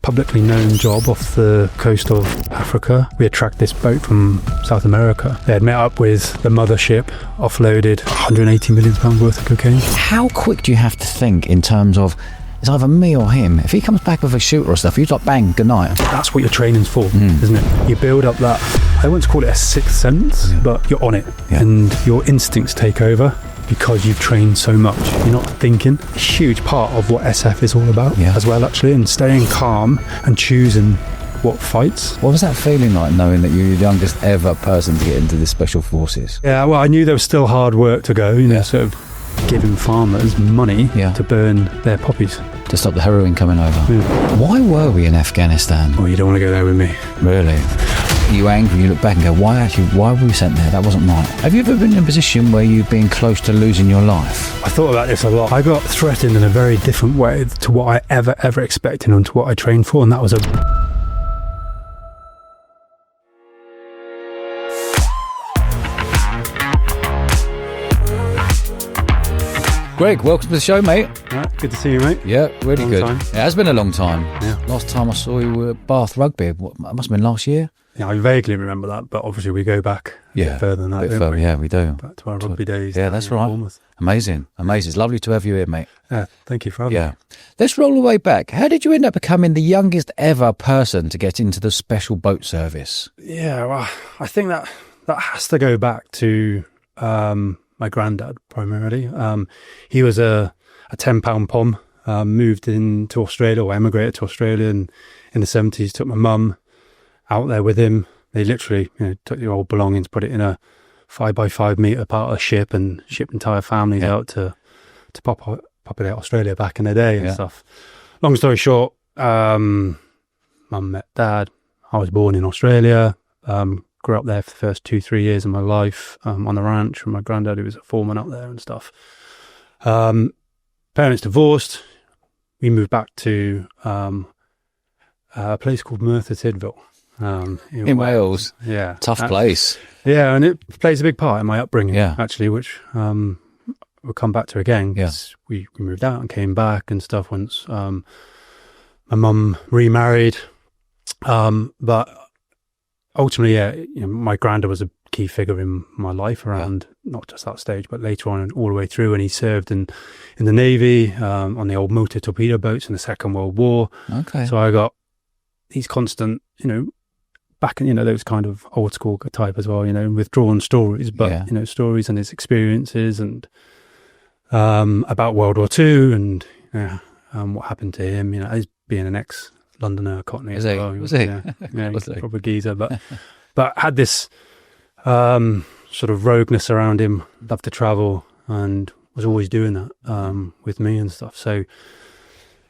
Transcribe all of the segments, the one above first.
publicly known job off the coast of Africa. We had tracked this boat from South America. They had met up with the mothership, offloaded £180 million worth of cocaine. How quick do you have to think in terms of, it's either me or him? If he comes back with a shooter or stuff, you'd like, bang, good night. That's what your training's for, isn't it? You build up that, I wouldn't call it a sixth sense, but you're on it. Yeah. And your instincts take over because you've trained so much. You're not thinking. A huge part of what SF is all about as well, actually, and staying calm and choosing what fights. What was that feeling like, knowing that you're the youngest ever person to get into the Special Forces? Yeah, well, I knew there was still hard work to go, sort of giving farmers money to burn their poppies. To stop the heroin coming over. Yeah. Why were we in Afghanistan? Well, you don't want to go there with me. Really? Are you angry? You look back and go, why were we sent there? That wasn't right. Have you ever been in a position where you've been close to losing your life? I thought about this a lot. I got threatened in a very different way to what I ever expected and to what I trained for, and that was Greg, welcome to the show, mate. Right, good to see you, mate. Yeah, really long good. Time. It has been a long time. Yeah. Last time I saw you were at Bath Rugby. It must have been last year. Yeah, I vaguely remember that, but obviously we go back a bit further than that. A bit further, yeah, we do. Back to our rugby days. Yeah, that's right. Bournemouth. Amazing. It's lovely to have you here, mate. Yeah, thank you for having me. Let's roll the way back. How did you end up becoming the youngest ever person to get into the special boat service? Yeah, well, I think that has to go back to my granddad primarily. He was a £10 pom, moved into Australia, or emigrated to Australia in the 70s, took my mum out there with him. They literally took the old belongings, put it in a 5x5 metre part of a ship and shipped entire families out to populate Australia back in the day and stuff. Long story short, mum met dad. I was born in Australia, grew up there for the first 2-3 years of my life on the ranch with my granddad, who was a foreman up there and stuff. Parents divorced. We moved back to a place called Merthyr Tydfil in Wales. Yeah, tough place. Yeah, and it plays a big part in my upbringing, actually, which we'll come back to again. Because we moved out and came back and stuff once my mum remarried. But ultimately, my granddad was a key figure in my life around not just that stage, but later on and all the way through. And he served in the Navy on the old motor torpedo boats in the Second World War. Okay. So I got these constant, back in, those kind of old school type as well, withdrawn stories, but, stories and his experiences and about World War II and what happened to him, as being an ex-Londoner Cockney as well. Was he? Yeah, he's a proper geezer, but had this sort of rogueness around him, loved to travel and was always doing that with me and stuff. So,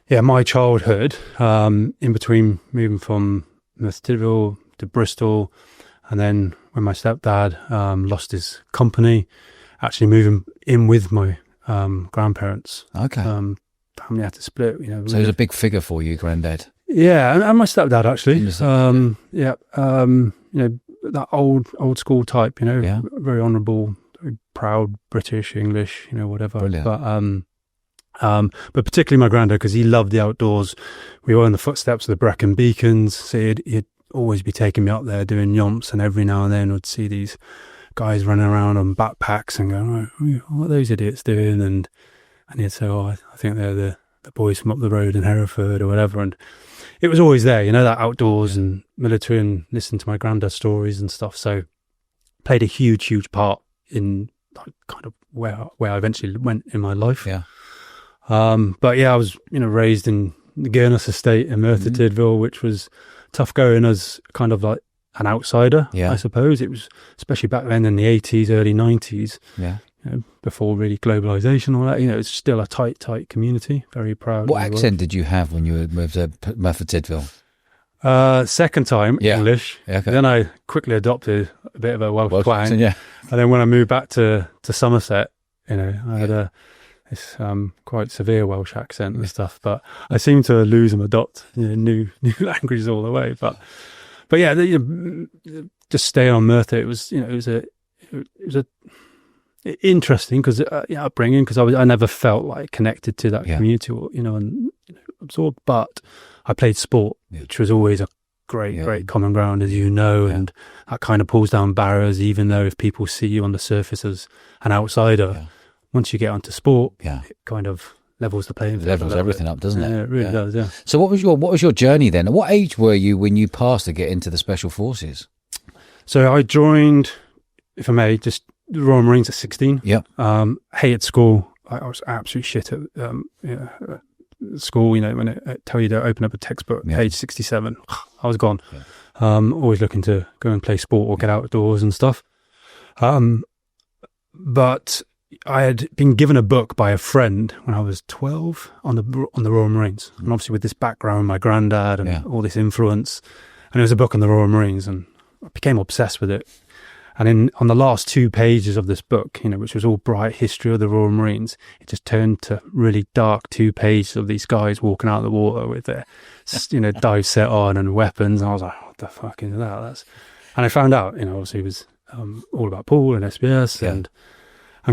my childhood, in between moving from Merthyr Tydfil to Bristol, and then when my stepdad lost his company, actually moving in with my grandparents. Okay. Family had to split. So he was a big figure for you, granddad. Yeah, and my stepdad actually. That old school type. Very honourable, very proud, British, English. Whatever. Brilliant. But particularly my granddad, because he loved the outdoors. We were in the footsteps of the Brecon Beacons, so he'd always be taking me up there doing yomps, and every now and then would see these guys running around on backpacks and go, oh, what are those idiots doing? And he'd say, I think they're the boys from up the road in Hereford or whatever. And it was always there, that outdoors and military, and listening to my granddad's stories and stuff. So played a huge part in kind of where I eventually went in my life. Yeah. But I was, raised in the Gurnus estate in Merthyr Tydfil, which was tough going as kind of like an outsider, I suppose. It was, especially back then in the 80s, early 90s, before really globalisation, all that, it's still a tight community, very proud. What accent did you have when you moved to Merthyr Tydfil? Second time, English. Yeah, okay. Then I quickly adopted a bit of a Welsh twang. Yeah. And then when I moved back to Somerset, I had this quite severe Welsh accent and stuff, but I seem to lose and adopt new languages all the way. But just staying on Merthyr, it was a interesting because upbringing, because I never felt like connected to that community, and absorbed. But I played sport, which was always a great common ground, as you know, and that kind of pulls down barriers, even though if people see you on the surface as an outsider, once you get onto sport, it kind of levels the playing field. Levels everything up, doesn't it? Yeah, it really does, yeah. So what was your journey then? At what age were you when you passed to get into the Special Forces? So I joined, if I may, just the Royal Marines at 16. Hated school. I was absolutely shit at school, when it tell you to open up a textbook, page 67, I was gone. Always looking to go and play sport or get outdoors and stuff. But I had been given a book by a friend when I was 12 on the Royal Marines, and obviously with this background, my granddad and all this influence, and it was a book on the Royal Marines, and I became obsessed with it. And on the last 2 pages of this book, which was all bright history of the Royal Marines, it just turned to really dark 2 pages of these guys walking out of the water with their, dive set on and weapons. And I was like, what the fuck is that? And I found out, obviously it was all about pool and SBS and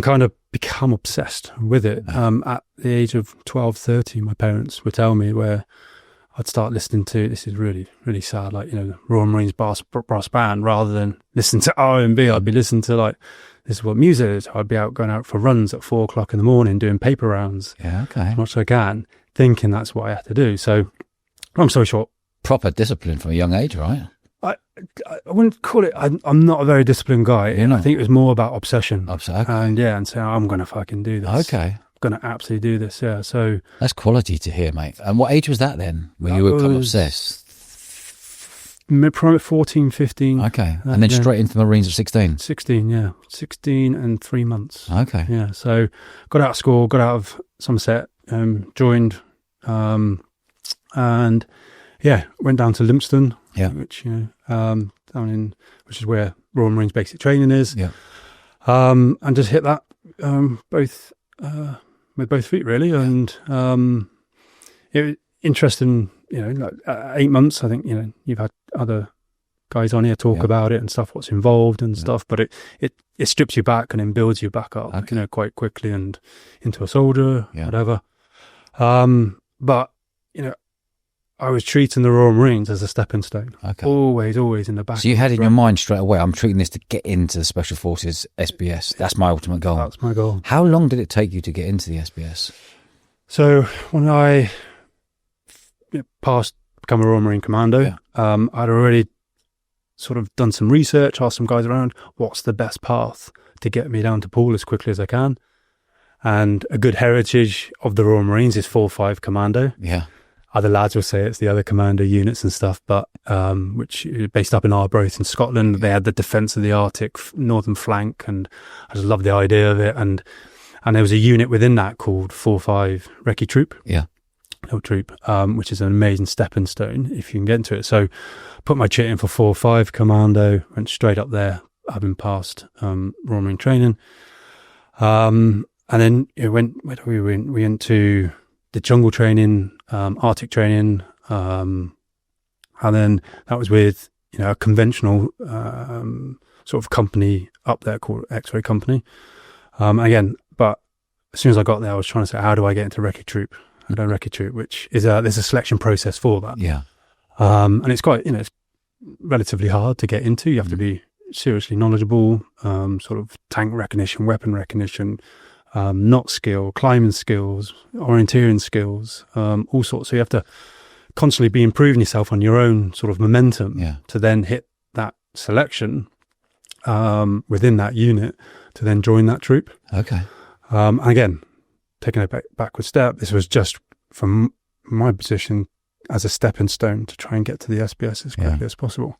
kind of become obsessed with it. At the age of 12, 13, my parents would tell me where I'd start listening to, this is really, really sad, the Royal Marines brass band, rather than listen to R&B, I'd be listening to this is what music is. I'd be going out for runs at 4 o'clock in the morning, doing paper rounds. As much as I can, thinking that's what I had to do. So, long story short. Proper discipline from a young age, right? I wouldn't call it, I'm not a very disciplined guy. I think it was more about obsession. And saying, I'm going to fucking do this. Going to absolutely do this, so that's quality to hear, mate. And what age was that then when you were become obsessed? 14, 15. And then straight into the Marines at 16? 16 and 3 months. So got out of school, got out of Somerset, joined, and went down to Lympstone, which which is where Royal Marines basic training is, and just hit that with both feet, really. And it was interesting, 8 months, I think, you've had other guys on here talk about it and stuff, what's involved and stuff, but it strips you back and then builds you back up, quite quickly and into a soldier, whatever. But, I was treating the Royal Marines as a stepping stone. Always in the back. So you had in your mind straight away, I'm treating this to get into the Special Forces SBS. That's my ultimate goal. That's my goal. How long did it take you to get into the SBS? So when I become a Royal Marine Commando, I'd already sort of done some research, asked some guys around, what's the best path to get me down to pool as quickly as I can? And a good heritage of the Royal Marines is 4-5 Commando. Other lads will say it's the other commando units and stuff, but which is based up in Arbroath in Scotland. They had the defence of the Arctic northern flank, and I just loved the idea of it. And there was a unit within that called 4-5 Recce Troop. Troop, which is an amazing stepping stone if you can get into it. So put my chit in for 4-5 Commando, went straight up there, having passed Royal Marine training. And then where did we went? We went to the jungle training, Arctic training, and then that was with a conventional sort of company up there called X-Ray Company. Again, but as soon as I got there, I was trying to say, how do I get into Recce Troop? I don't Recce Troop, which is there's a selection process for that. And it's quite it's relatively hard to get into. You have to be seriously knowledgeable, sort of tank recognition, weapon recognition. Knot skill, climbing skills, orienteering skills, all sorts. So you have to constantly be improving yourself on your own sort of momentum to then hit that selection within that unit to then join that troop. And again, taking a backward step, this was just from my position as a stepping stone to try and get to the SBS as quickly as possible.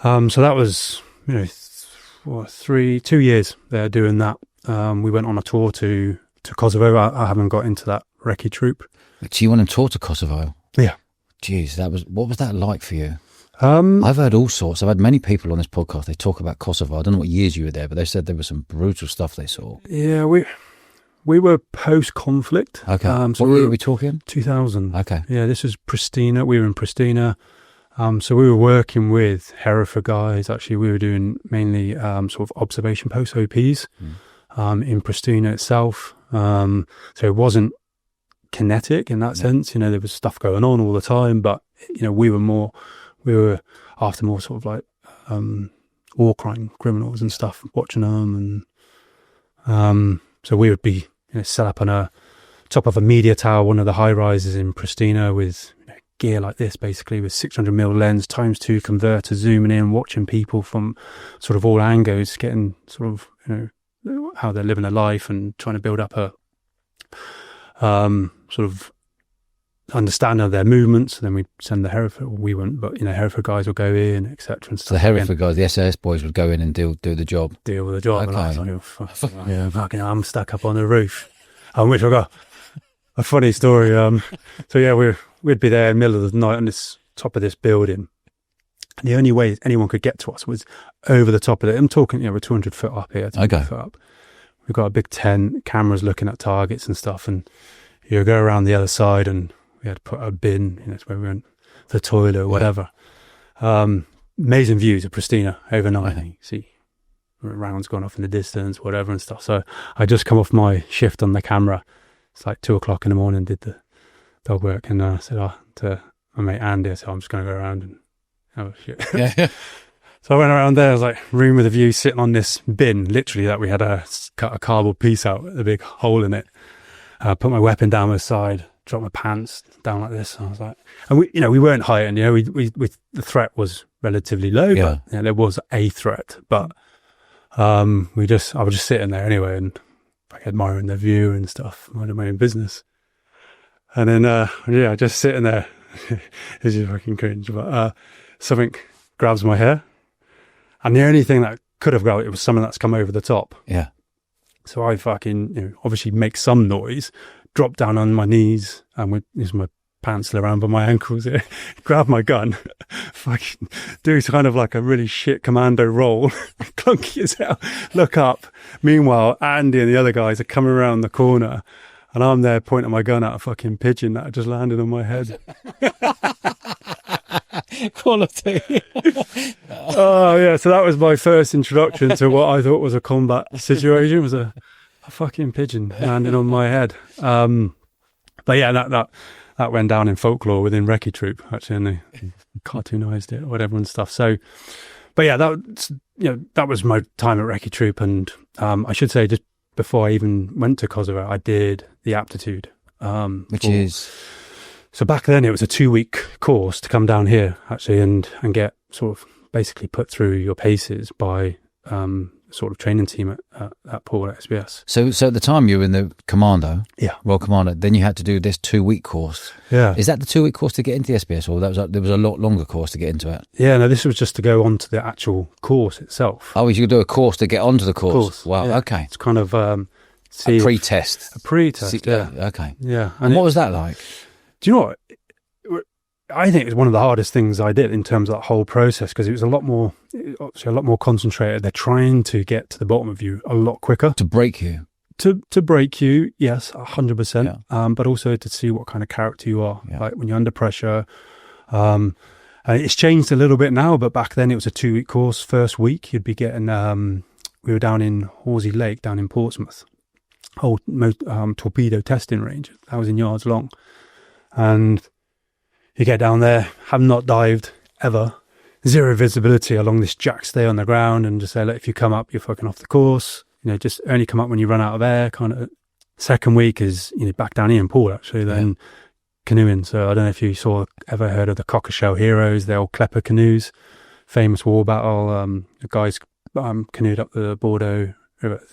So that was, 2 years there doing that. We went on a tour to Kosovo. I haven't got into that Recce Troop. So you went on tour to Kosovo? Yeah. Jeez, what was that like for you? I've heard all sorts. I've had many people on this podcast. They talk about Kosovo. I don't know what years you were there, but they said there was some brutal stuff they saw. Yeah, we were post-conflict. So what year were we talking? 2000. Yeah, this was Pristina. We were in Pristina. So we were working with Hereford guys. Actually, we were doing mainly sort of observation post OPs in Pristina itself. So it wasn't kinetic in that sense. You know, there was stuff going on all the time, but you know, we were after more sort of like war crime criminals and stuff, watching them, and so we would be set up on a top of a media tower, one of the high rises in Pristina, with gear like this, basically with 600mm lens ×2 converter, zooming in, watching people from sort of all angles, getting sort of how they're living their life and trying to build up a sort of understanding of their movements. And then we'd send the Hereford, we wouldn't, but Hereford guys will go in, etc. So the Hereford guys, the SAS boys, would go in and do the job. Deal with the job. Okay. And I was like, fucking, I'm stuck up on the roof. Which I got a funny story. So yeah, we'd be there in the middle of the night on this top of this building. And the only way anyone could get to us was over the top of it. I'm talking, we're 200 foot up here, 200 foot up. We've got a big tent, cameras looking at targets and stuff. And you go around the other side, and we had to put a bin, it's where we went, the toilet or whatever. Amazing views of Pristina overnight. You see rounds going off in the distance, whatever and stuff. So I just come off my shift on the camera. It's like 2:00 in the morning, did the dog work, and I said to my mate Andy, I said, I'm just going to go around and have a shit. Yeah. So I went around there. I was like, room with a view, sitting on this bin, literally, that we had cut a cardboard piece out, a big hole in it. Put my weapon down my side, dropped my pants down like this. And I was like, and we weren't hiding, the threat was relatively low, but there was a threat. But I was just sitting there anyway, and like admiring the view and stuff, minding my own business. And then, just sitting there, this is fucking cringe, but something grabs my hair. And the only thing that could have grabbed it was something that's come over the top. Yeah. So I fucking, obviously make some noise, drop down on my knees, and with my pants still around by my ankles here, grab my gun, fucking do kind of like a really shit commando roll, clunky as hell, look up. Meanwhile, Andy and the other guys are coming around the corner, and I'm there pointing my gun at a fucking pigeon that had just landed on my head. Quality. Oh yeah, so that was my first introduction to what I thought was a combat situation. It was a fucking pigeon landing on my head. But yeah, that went down in folklore within Recce Troop, actually, and they cartoonised it or whatever and stuff. So, but yeah, that was my time at Recce Troop, and I should say, just before I even went to Kosovo, I did the aptitude, which is. So back then it was a 2-week course to come down here actually and get sort of basically put through your paces by sort of training team at Paul at SBS. So at the time you were in the commando, Royal Commando, then you had to do this 2-week course. Yeah. Is that the 2-week course to get into the SBS, or there was a lot longer course to get into it? Yeah, no, this was just to go on to the actual course itself. Oh, you could do a course to get onto the course. Wow, yeah. okay. It's kind of a pre-test. Okay. Yeah. And what was that like? Do you know what? I think it was one of the hardest things I did in terms of that whole process, because it was obviously a lot more concentrated. They're trying to get to the bottom of you a lot quicker. To break you. To break you, yes, 100%. Yeah. But also to see what kind of character you are, like when you're under pressure. And it's changed a little bit now, but back then it was a 2-week course. First week, you'd be getting, we were down in Horsey Lake, down in Portsmouth, old torpedo testing range, 1,000 yards long. And you get down there, have not dived ever, zero visibility along this jack stay on the ground, and just say, look, if you come up, you're fucking off the course. Just only come up when you run out of air. Kind of. Second week is back down here in Poole actually, then canoeing. So I don't know if you ever heard of the Cockershell Heroes, the old Klepper canoes, famous war battle. The guys canoed up the Bordeaux River.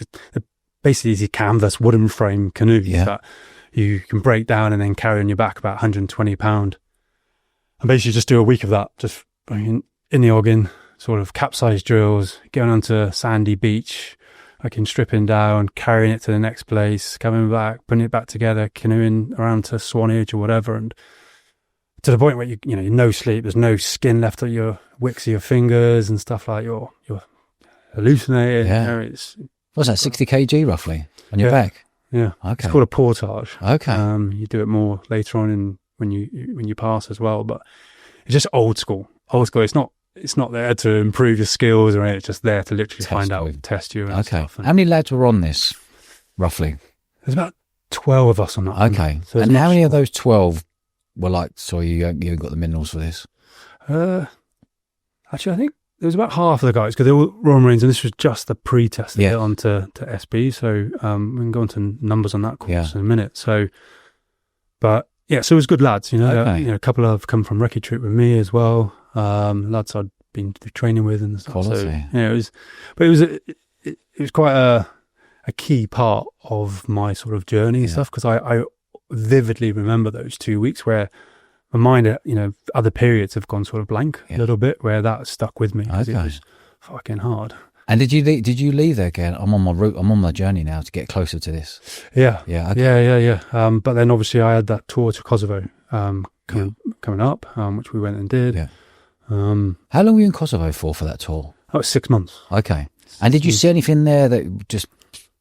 Basically, these canvas wooden frame canoes that you can break down and then carry on your back about 120 pound. And basically just do a week of that, just in the Ogden, sort of capsize drills, going onto sandy beach, stripping down, carrying it to the next place, coming back, putting it back together, canoeing around to Swanage or whatever, and to the point where you're no sleep, there's no skin left at your wicks of your fingers and stuff, like you're hallucinating. Yeah. What's that, 60 kg roughly on your back? Yeah. Okay. It's called a portage. Okay. You do it more later on when you pass as well, but it's just old school. It's not there to improve your skills or anything. It's just there to literally test you and stuff. And how many lads were on this, roughly? There's about 12 of us on that. Okay. So and how many of those 12 were like, sorry, you haven't got the minerals for this? Actually, I think there was about half of the guys, because they were Royal Marines, and this was just the pre-test to get onto SB. So we can go into numbers on that course in a minute. So, but yeah, so it was good lads. A couple have come from Recce Troop with me as well. Lads I'd been through training with and stuff. Quality. So it was quite a key part of my sort of journey and stuff, because I vividly remember those 2 weeks where my mind, other periods have gone sort of blank a little bit, where that stuck with me because it was fucking hard. And did you leave there again? I'm on my route. I'm on my journey now to get closer to this. Yeah. Okay. Yeah. But then obviously I had that tour to Kosovo coming up, which we went and did. Yeah. How long were you in Kosovo for that tour? That was 6 months. Okay. And did you see anything there that just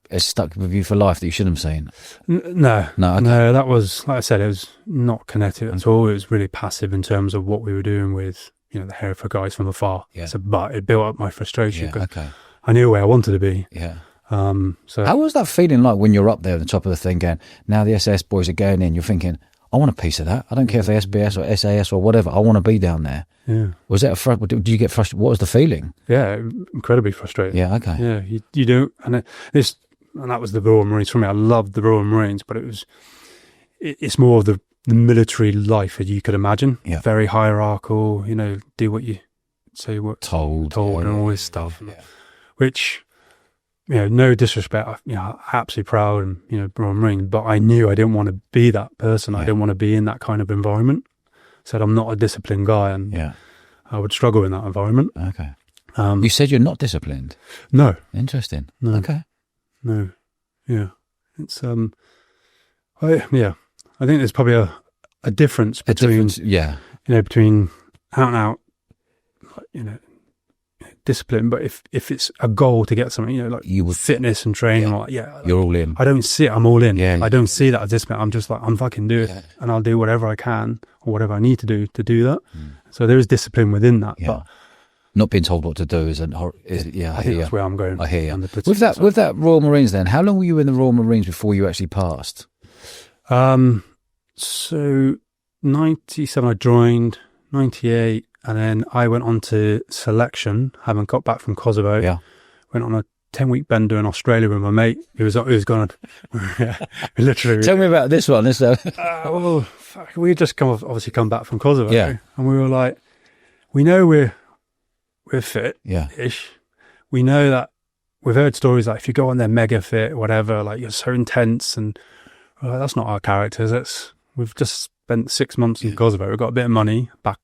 has stuck with you for life that you shouldn't have seen? No. Okay. No, that was, like I said, it was not connected at all. It was really passive in terms of what we were doing with, the Hereford guys from afar. Yeah. So, but it built up my frustration. Yeah, okay. I knew where I wanted to be. Yeah. So how was that feeling like when you're up there at the top of the thing going, now the SAS boys are going in, you're thinking, I want a piece of that. I don't care if they're SBS or SAS or whatever. I want to be down there. Yeah. Was that did you get frustrated? What was the feeling? Yeah, incredibly frustrating. Yeah, okay. Yeah, you don't, and that was the Royal Marines for me. I loved the Royal Marines, but it's more of the military life as you could imagine. Yeah. Very hierarchical, do what you say, what Told and all this stuff. Yeah. Which, no disrespect, I'm absolutely proud and, Royal Marines, but I knew I didn't want to be that person. I didn't want to be in that kind of environment. Said I'm not a disciplined guy, and I would struggle in that environment. Okay. You said you're not disciplined? No. Interesting. No. Okay. No. Yeah. It's, I think there's probably a difference between, between out and out, discipline, but if it's a goal to get something, like you would, fitness and training, you're all in. I don't see it, I'm all in. Yeah, I don't see that as discipline. I'm just like, I'm fucking do it, and I'll do whatever I can or whatever I need to do that. So there is discipline within that, but not being told what to do is I think that's where I'm going. I hear you. With that Royal Marines then, how long were you in the Royal Marines before you actually passed? So 97 I joined, 98, and then I went on to selection, having got back from Kosovo. Yeah. Went on a 10-week bender in Australia with my mate who was going literally. Tell me about this one. We had just obviously come back from Kosovo. Yeah. And we were like, we know we're fit-ish. Yeah. We know that we've heard stories like if you go on there mega fit, whatever, like you're so intense, and we're like, that's not our characters. We've just spent 6 months in Kosovo. We've got a bit of money back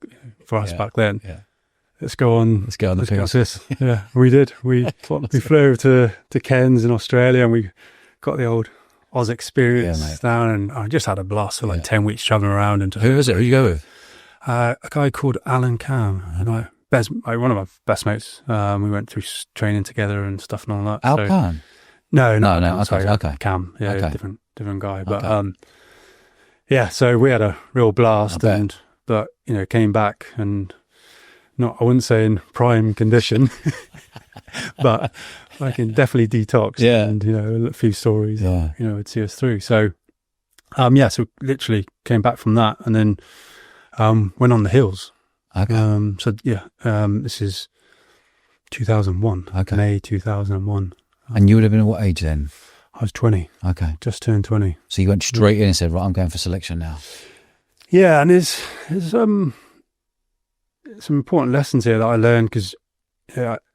for us back then. Yeah. Let's go on the Pegasus. Yeah, we did. We flew to Cairns in Australia, and we got the old Oz experience down, and I just had a blast for 10 weeks traveling around. And who is it? Who you go with? A guy called Alan Cam, and one of my best mates. We went through training together and stuff and all that. Al Khan? No. Okay. Cam, different guy. But so we had a real blast, but came back and I wouldn't say in prime condition, but I can definitely detox. Yeah. And a few stories. Yeah. Would see us through. So, so literally came back from that, and then went on the hills. Okay. This is 2001. Okay. May 2001. And you would have been at what age then? I was 20. Okay. Just turned 20. So you went straight in and said, right, I'm going for selection now. Yeah, and there's some important lessons here that I learned, because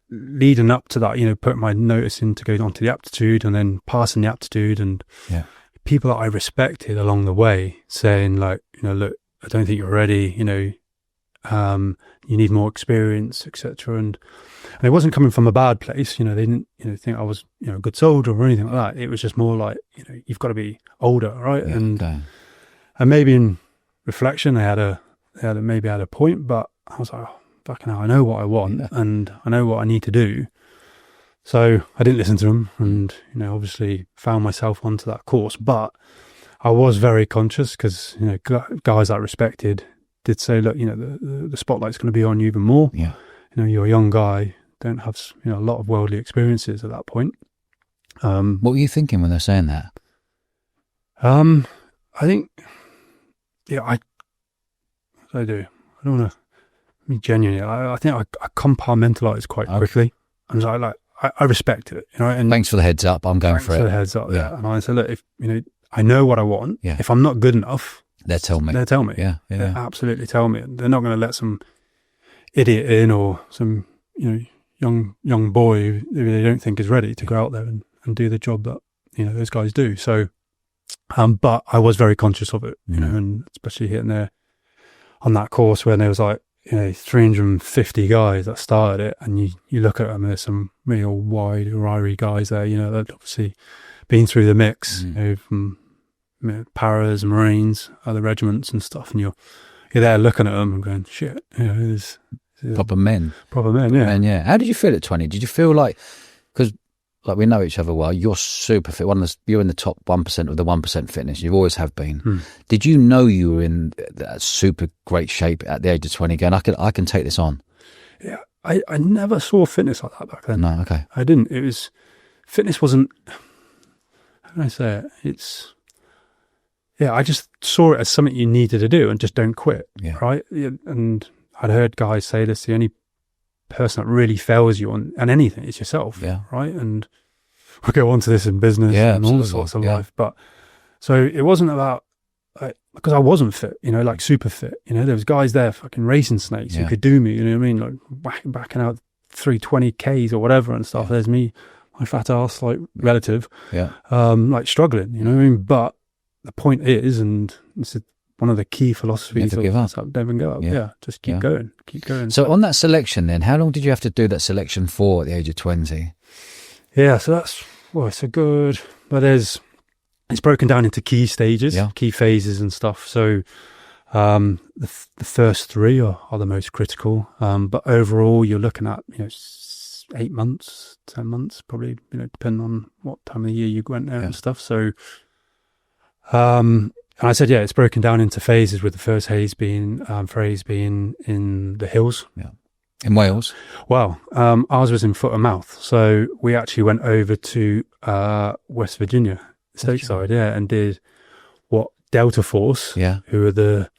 leading up to that, putting my notice in to go on to the aptitude, and then passing the aptitude, and people that I respected along the way saying like, look, I don't think you're ready, you need more experience, etc. And it wasn't coming from a bad place, they didn't think I was a good soldier or anything like that. It was just more like, you've got to be older, right? And maybe in reflection they had a point, but I was like, oh, fucking hell, I know what I want and I know what I need to do. So I didn't listen to them, and obviously found myself onto that course. But I was very conscious, because guys I respected did say, look, the spotlight's going to be on you even more. Yeah. You're a young guy, don't have a lot of worldly experiences at that point. What were you thinking when they're saying that? I think, yeah, I do. I don't want to be genuine. I think I compartmentalize quite quickly. And so I respect it, you know. And thanks for the heads up. I'm going for it. Thanks for the heads up, yeah. And I say, look, if, you know, I know what I want. Yeah. If I'm not good enough, they'll tell me. Yeah. They absolutely tell me. They're not going to let some idiot in or some, you know, young boy who they don't think is ready to go out there and do the job that, you know, those guys do. So, but I was very conscious of it, you know, and especially hitting there on that course when there was like, you know, 350 guys that started it, and you look at them, there's some real wide, wiry guys there, you know, that obviously been through the mix, you know, from, you know, paras, marines, other regiments and stuff, and you're there looking at them and going, shit, you know, there's proper men, yeah. And yeah, how did you feel at 20? Did you feel like, because like we know each other well, you're super fit. You're in the top 1% of the 1% fitness. You always have been. Did you know you were in that super great shape at the age of 20? Going, I can take this on. Yeah, I never saw fitness like that back then. No, okay. I didn't. It was, fitness wasn't, how can I say it? I just saw it as something you needed to do and just don't quit. Yeah. Right. And I'd heard guys say this, the only person that really fails you on anything is yourself. Yeah. Right. And we'll go on to this in business and all sorts of life. But so it wasn't about, because I wasn't fit, you know, like super fit, you know, there was guys there fucking racing snakes who could do me, you know what I mean? Like backing out 320 Ks or whatever and stuff. There's me, my fat ass, like relative, like struggling, you know what I mean? But the point is, and this is one of the key philosophies, never give up. Never go up. Yeah. Just keep going. So on that selection then, how long did you have to do that selection for at the age of 20? Yeah, so that's, it's a good, but it's broken down into key stages, key phases and stuff. So the first three are the most critical. But overall, you're looking at, you know, 8 months, 10 months, probably, you know, depending on what time of the year you went there and stuff. So, and I said, it's broken down into phases, with the first phase being in the hills. Yeah. In Wales? Well, ours was in foot and mouth. So we actually went over to West Virginia, stateside, and did what Delta Force, who are the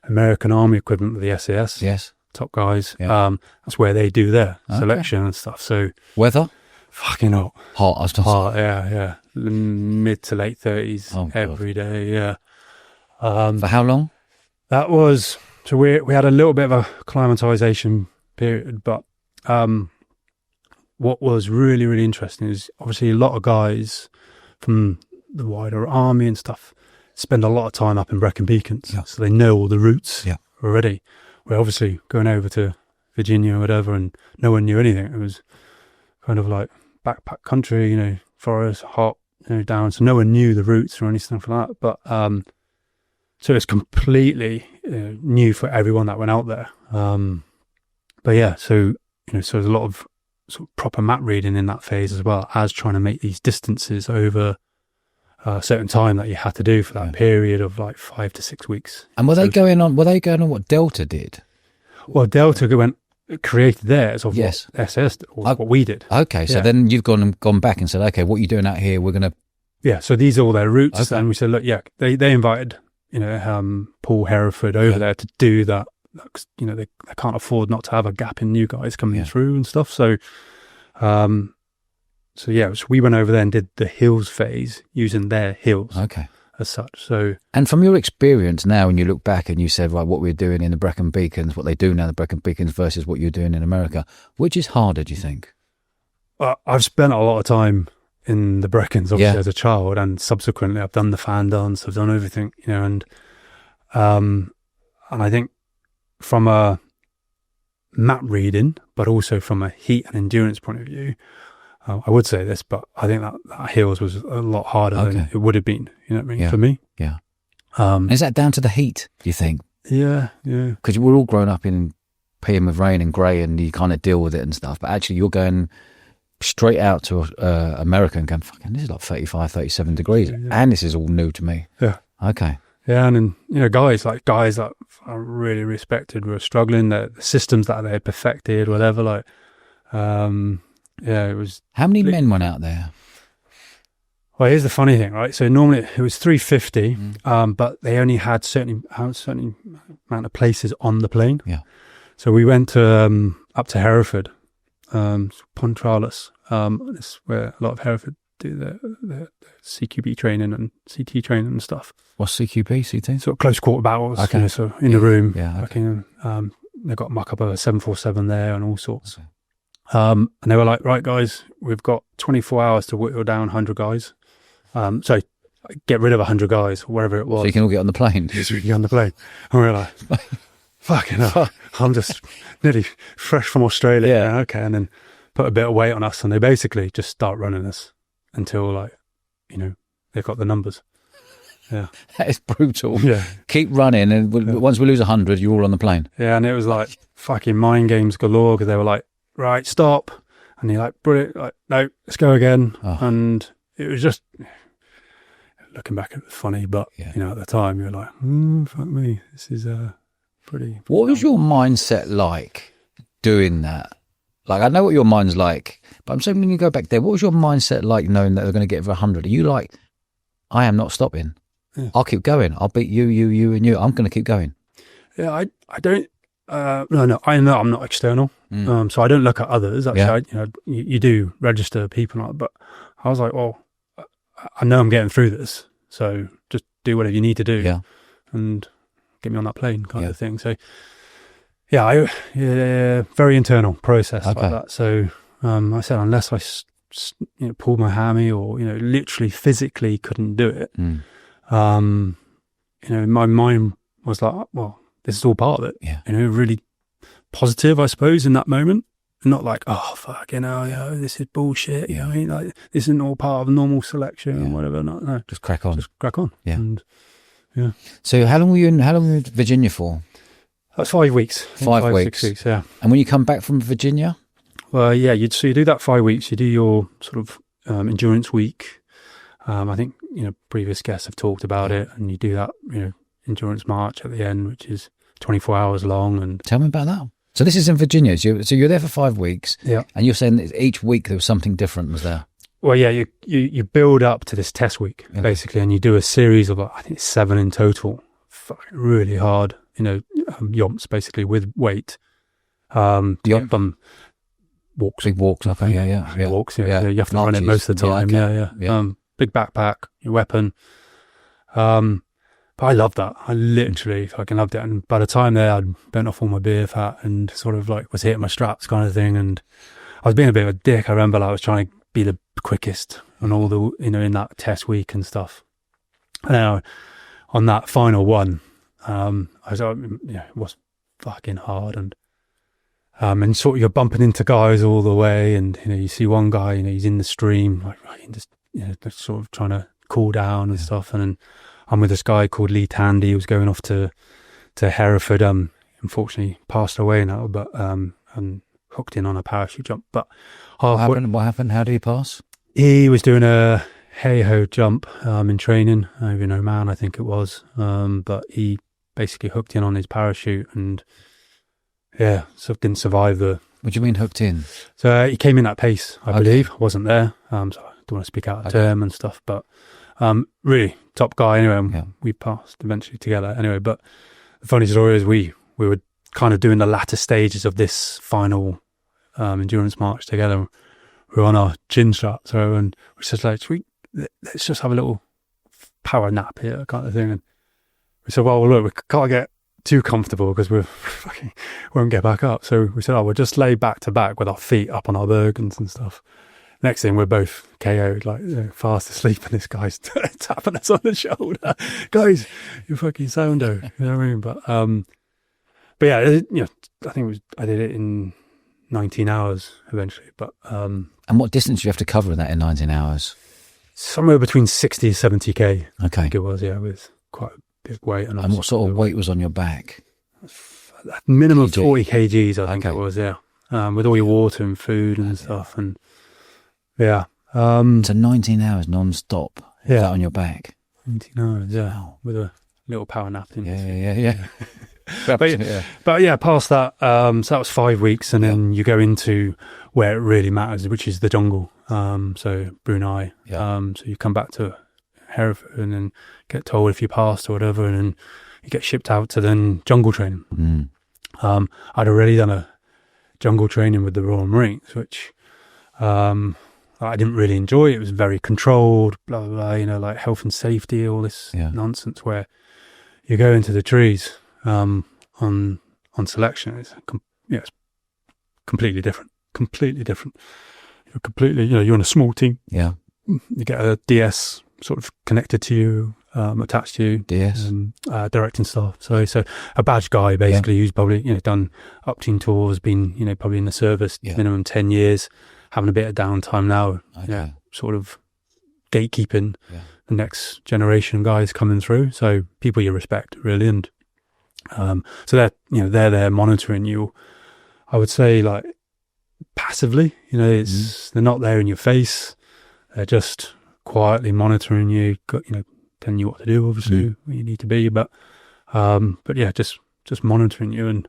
American Army equivalent of the SAS, top guys. That's where they do their selection and stuff. So weather? Fucking hot. Hot, yeah. Mid to late 30s every day, for how long? That was, so we had a little bit of a acclimatization period, but what was really, really interesting is obviously a lot of guys from the wider army and stuff spend a lot of time up in Brecon Beacons, so they know all the routes already. We're obviously going over to Virginia or whatever, and no one knew anything. It was kind of like backpack country, you know, forest, hot, you know, down, so no one knew the routes or anything like that. But so it's completely new for everyone that went out there. But yeah, so, you know, so there's a lot of sort of proper map reading in that phase, as well as trying to make these distances over a certain time that you had to do for that period of like 5 to 6 weeks. And were they going on what Delta did? Well, Delta created theirs of what SS did, or what we did. Okay, so then you've gone back and said, okay, what are you doing out here? We're going to... Yeah, so these are all their routes. And we said, look, they invited, you know, Paul Hereford over there to do that. You know, they can't afford not to have a gap in new guys coming through and stuff. So, so we went over there and did the hills phase using their hills. Okay. As such. So, and from your experience now, when you look back and you said, right, what we're doing in the Brecon Beacons, what they do now in the Brecon Beacons versus what you're doing in America, which is harder, do you think? I've spent a lot of time in the Brecons, obviously, as a child, and subsequently I've done the fan dance, I've done everything, you know, and I think from a map reading, but also from a heat and endurance point of view, I would say this, but I think that hills was a lot harder than it would have been, you know what I mean, for me. Yeah. Is that down to the heat, do you think? Yeah. Because we're all grown up in PM with rain and grey, and you kind of deal with it and stuff, but actually you're going straight out to America and going, fucking, this is like 35, 37 degrees, and this is all new to me. Yeah. Okay. Yeah, and then, you know, guys that I really respected were struggling, the systems that they had perfected, whatever, like, it was... How many men went out there? Well, here's the funny thing, right? So normally it was 350, but they only had certain amount of places on the plane. Yeah. So we went to, up to Hereford, Pontralis. This is where a lot of Hereford do the CQB training and CT training and stuff. What's CQB, CT? Sort of close quarter battles, Okay. you know, so in the room. Yeah. Okay. They've got muck up of a 747 there and all sorts. Okay. And they were like, right, guys, we've got 24 hours to whittle down 100 guys. So get rid of 100 guys, wherever it was. So you can all get on the plane. Yes, we can get on the plane. And we were like, fucking hell, I'm just nearly fresh from Australia. Yeah. Okay. And then put a bit of weight on us, and they basically just start running us until, like, you know, they've got the numbers. Yeah. That is brutal. Yeah. Keep running, and once we lose 100, you're all on the plane. Yeah, and it was like fucking mind games galore, because they were like, right, stop. And you're like, brilliant. Like, no, let's go again. Oh. And it was just, looking back, it was funny, but, you know, at the time, you're like, fuck me, this is pretty. What was your mindset like doing that? Like, I know what your mind's like, but I'm saying when you go back there, what was your mindset like knowing that they're going to get over 100? Are you like, I am not stopping. Yeah. I'll keep going. I'll beat you, and you. I'm going to keep going. Yeah, I don't. No. I know I'm not external, so I don't look at others. Actually, you do register people, but I was like, well, I know I'm getting through this, so just do whatever you need to do, and get me on that plane, kind of thing. So, very internal process like that. So, I said, unless I pulled my hammy or literally physically couldn't do it. My mind was like, well, this is all part of it. Yeah. Really positive, I suppose, in that moment. Not like, oh, fucking hell, this is bullshit. You know what I mean? Like, this isn't all part of normal selection and whatever. No. Just crack on. Yeah. And, So how long were you in Virginia for? That's 5 weeks. 5 weeks. 6 weeks, yeah. And when you come back from Virginia? Well, yeah, you do that 5 weeks. You do your sort of endurance week. I think, previous guests have talked about it, and you do that, endurance march at the end, which is 24 hours long. And tell me about that. So this is in Virginia. So you're there for 5 weeks. Yeah. And you're saying that each week there was something different, was there? Well, yeah, you build up to this test week, basically, and you do a series of, I think it's 7 in total. Fucking really hard, yomps, basically, with weight. Walks. Big walks, I think. Yeah. Walks, yeah. You have to run it most of the time. Yeah. Big backpack, your weapon. But I loved that. I literally fucking loved it. And by the time there, I'd burnt off all my beer fat and sort of like was hitting my straps kind of thing. And I was being a bit of a dick. I remember I was trying to be the quickest and all the, in that test week and stuff. And then on that final one, it was fucking hard. And sort of you're bumping into guys all the way, and you see one guy, he's in the stream, like just sort of trying to cool down and stuff. And then I'm with this guy called Lee Tandy, who was going off to Hereford. Unfortunately, passed away now, but and hooked in on a parachute jump. But what happened? How did he pass? He was doing a hey-ho jump in training over in Oman, I think it was. But he basically hooked in on his parachute and. Yeah, so didn't survive the... What do you mean hooked in? So he came in at pace, I believe. I wasn't there, so I don't want to speak out of term and stuff, but really top guy anyway, and we passed eventually together anyway. But the funny story is we were kind of doing the latter stages of this final endurance march together. We were on our chin straps, and we said, like, let's just have a little power nap here kind of thing. And we said, well, look, we can't get too comfortable because we won't get back up. So we said, we'll just lay back to back with our feet up on our bergens and stuff. Next thing, we're both KO'd, like fast asleep, and this guy's tapping us on the shoulder. Guys, you fucking soundo. You know what I mean? But yeah, I think I did it in 19 hours eventually. But and what distance do you have to cover in that in 19 hours? Somewhere between 60 to 70k. Okay, I think it was, with quite a big weight. And what sort of weight was on your back? Minimum 40 kgs, I think it was, with all your water and food and stuff. And so 19 hours non-stop that on your back? 19 hours, with a little power nap in. Yeah. But past that, so that was 5 weeks, and then you go into where it really matters, which is the jungle. so Brunei. Yeah. So you come back to Hereford and then get told if you passed or whatever, and then you get shipped out to then jungle training. I'd already done a jungle training with the Royal Marines, which I didn't really enjoy. It was very controlled, blah, blah, blah, you know, like health and safety, all this nonsense where you go into the trees on selection. It's completely different. You're completely, you know, you're on a small team. Yeah. You get a DS sort of connected to you, attached to you. DS. Directing staff. So a badge guy basically who's probably, you know, done up team tours, been, you know, probably in the service minimum 10 years, having a bit of downtime now, sort of gatekeeping the next generation of guys coming through. So people you respect really, and so they're there monitoring you. I would say like passively, you know, they're not there in your face. They're just quietly monitoring you, telling you what to do, obviously, where you need to be, but yeah, just monitoring you. And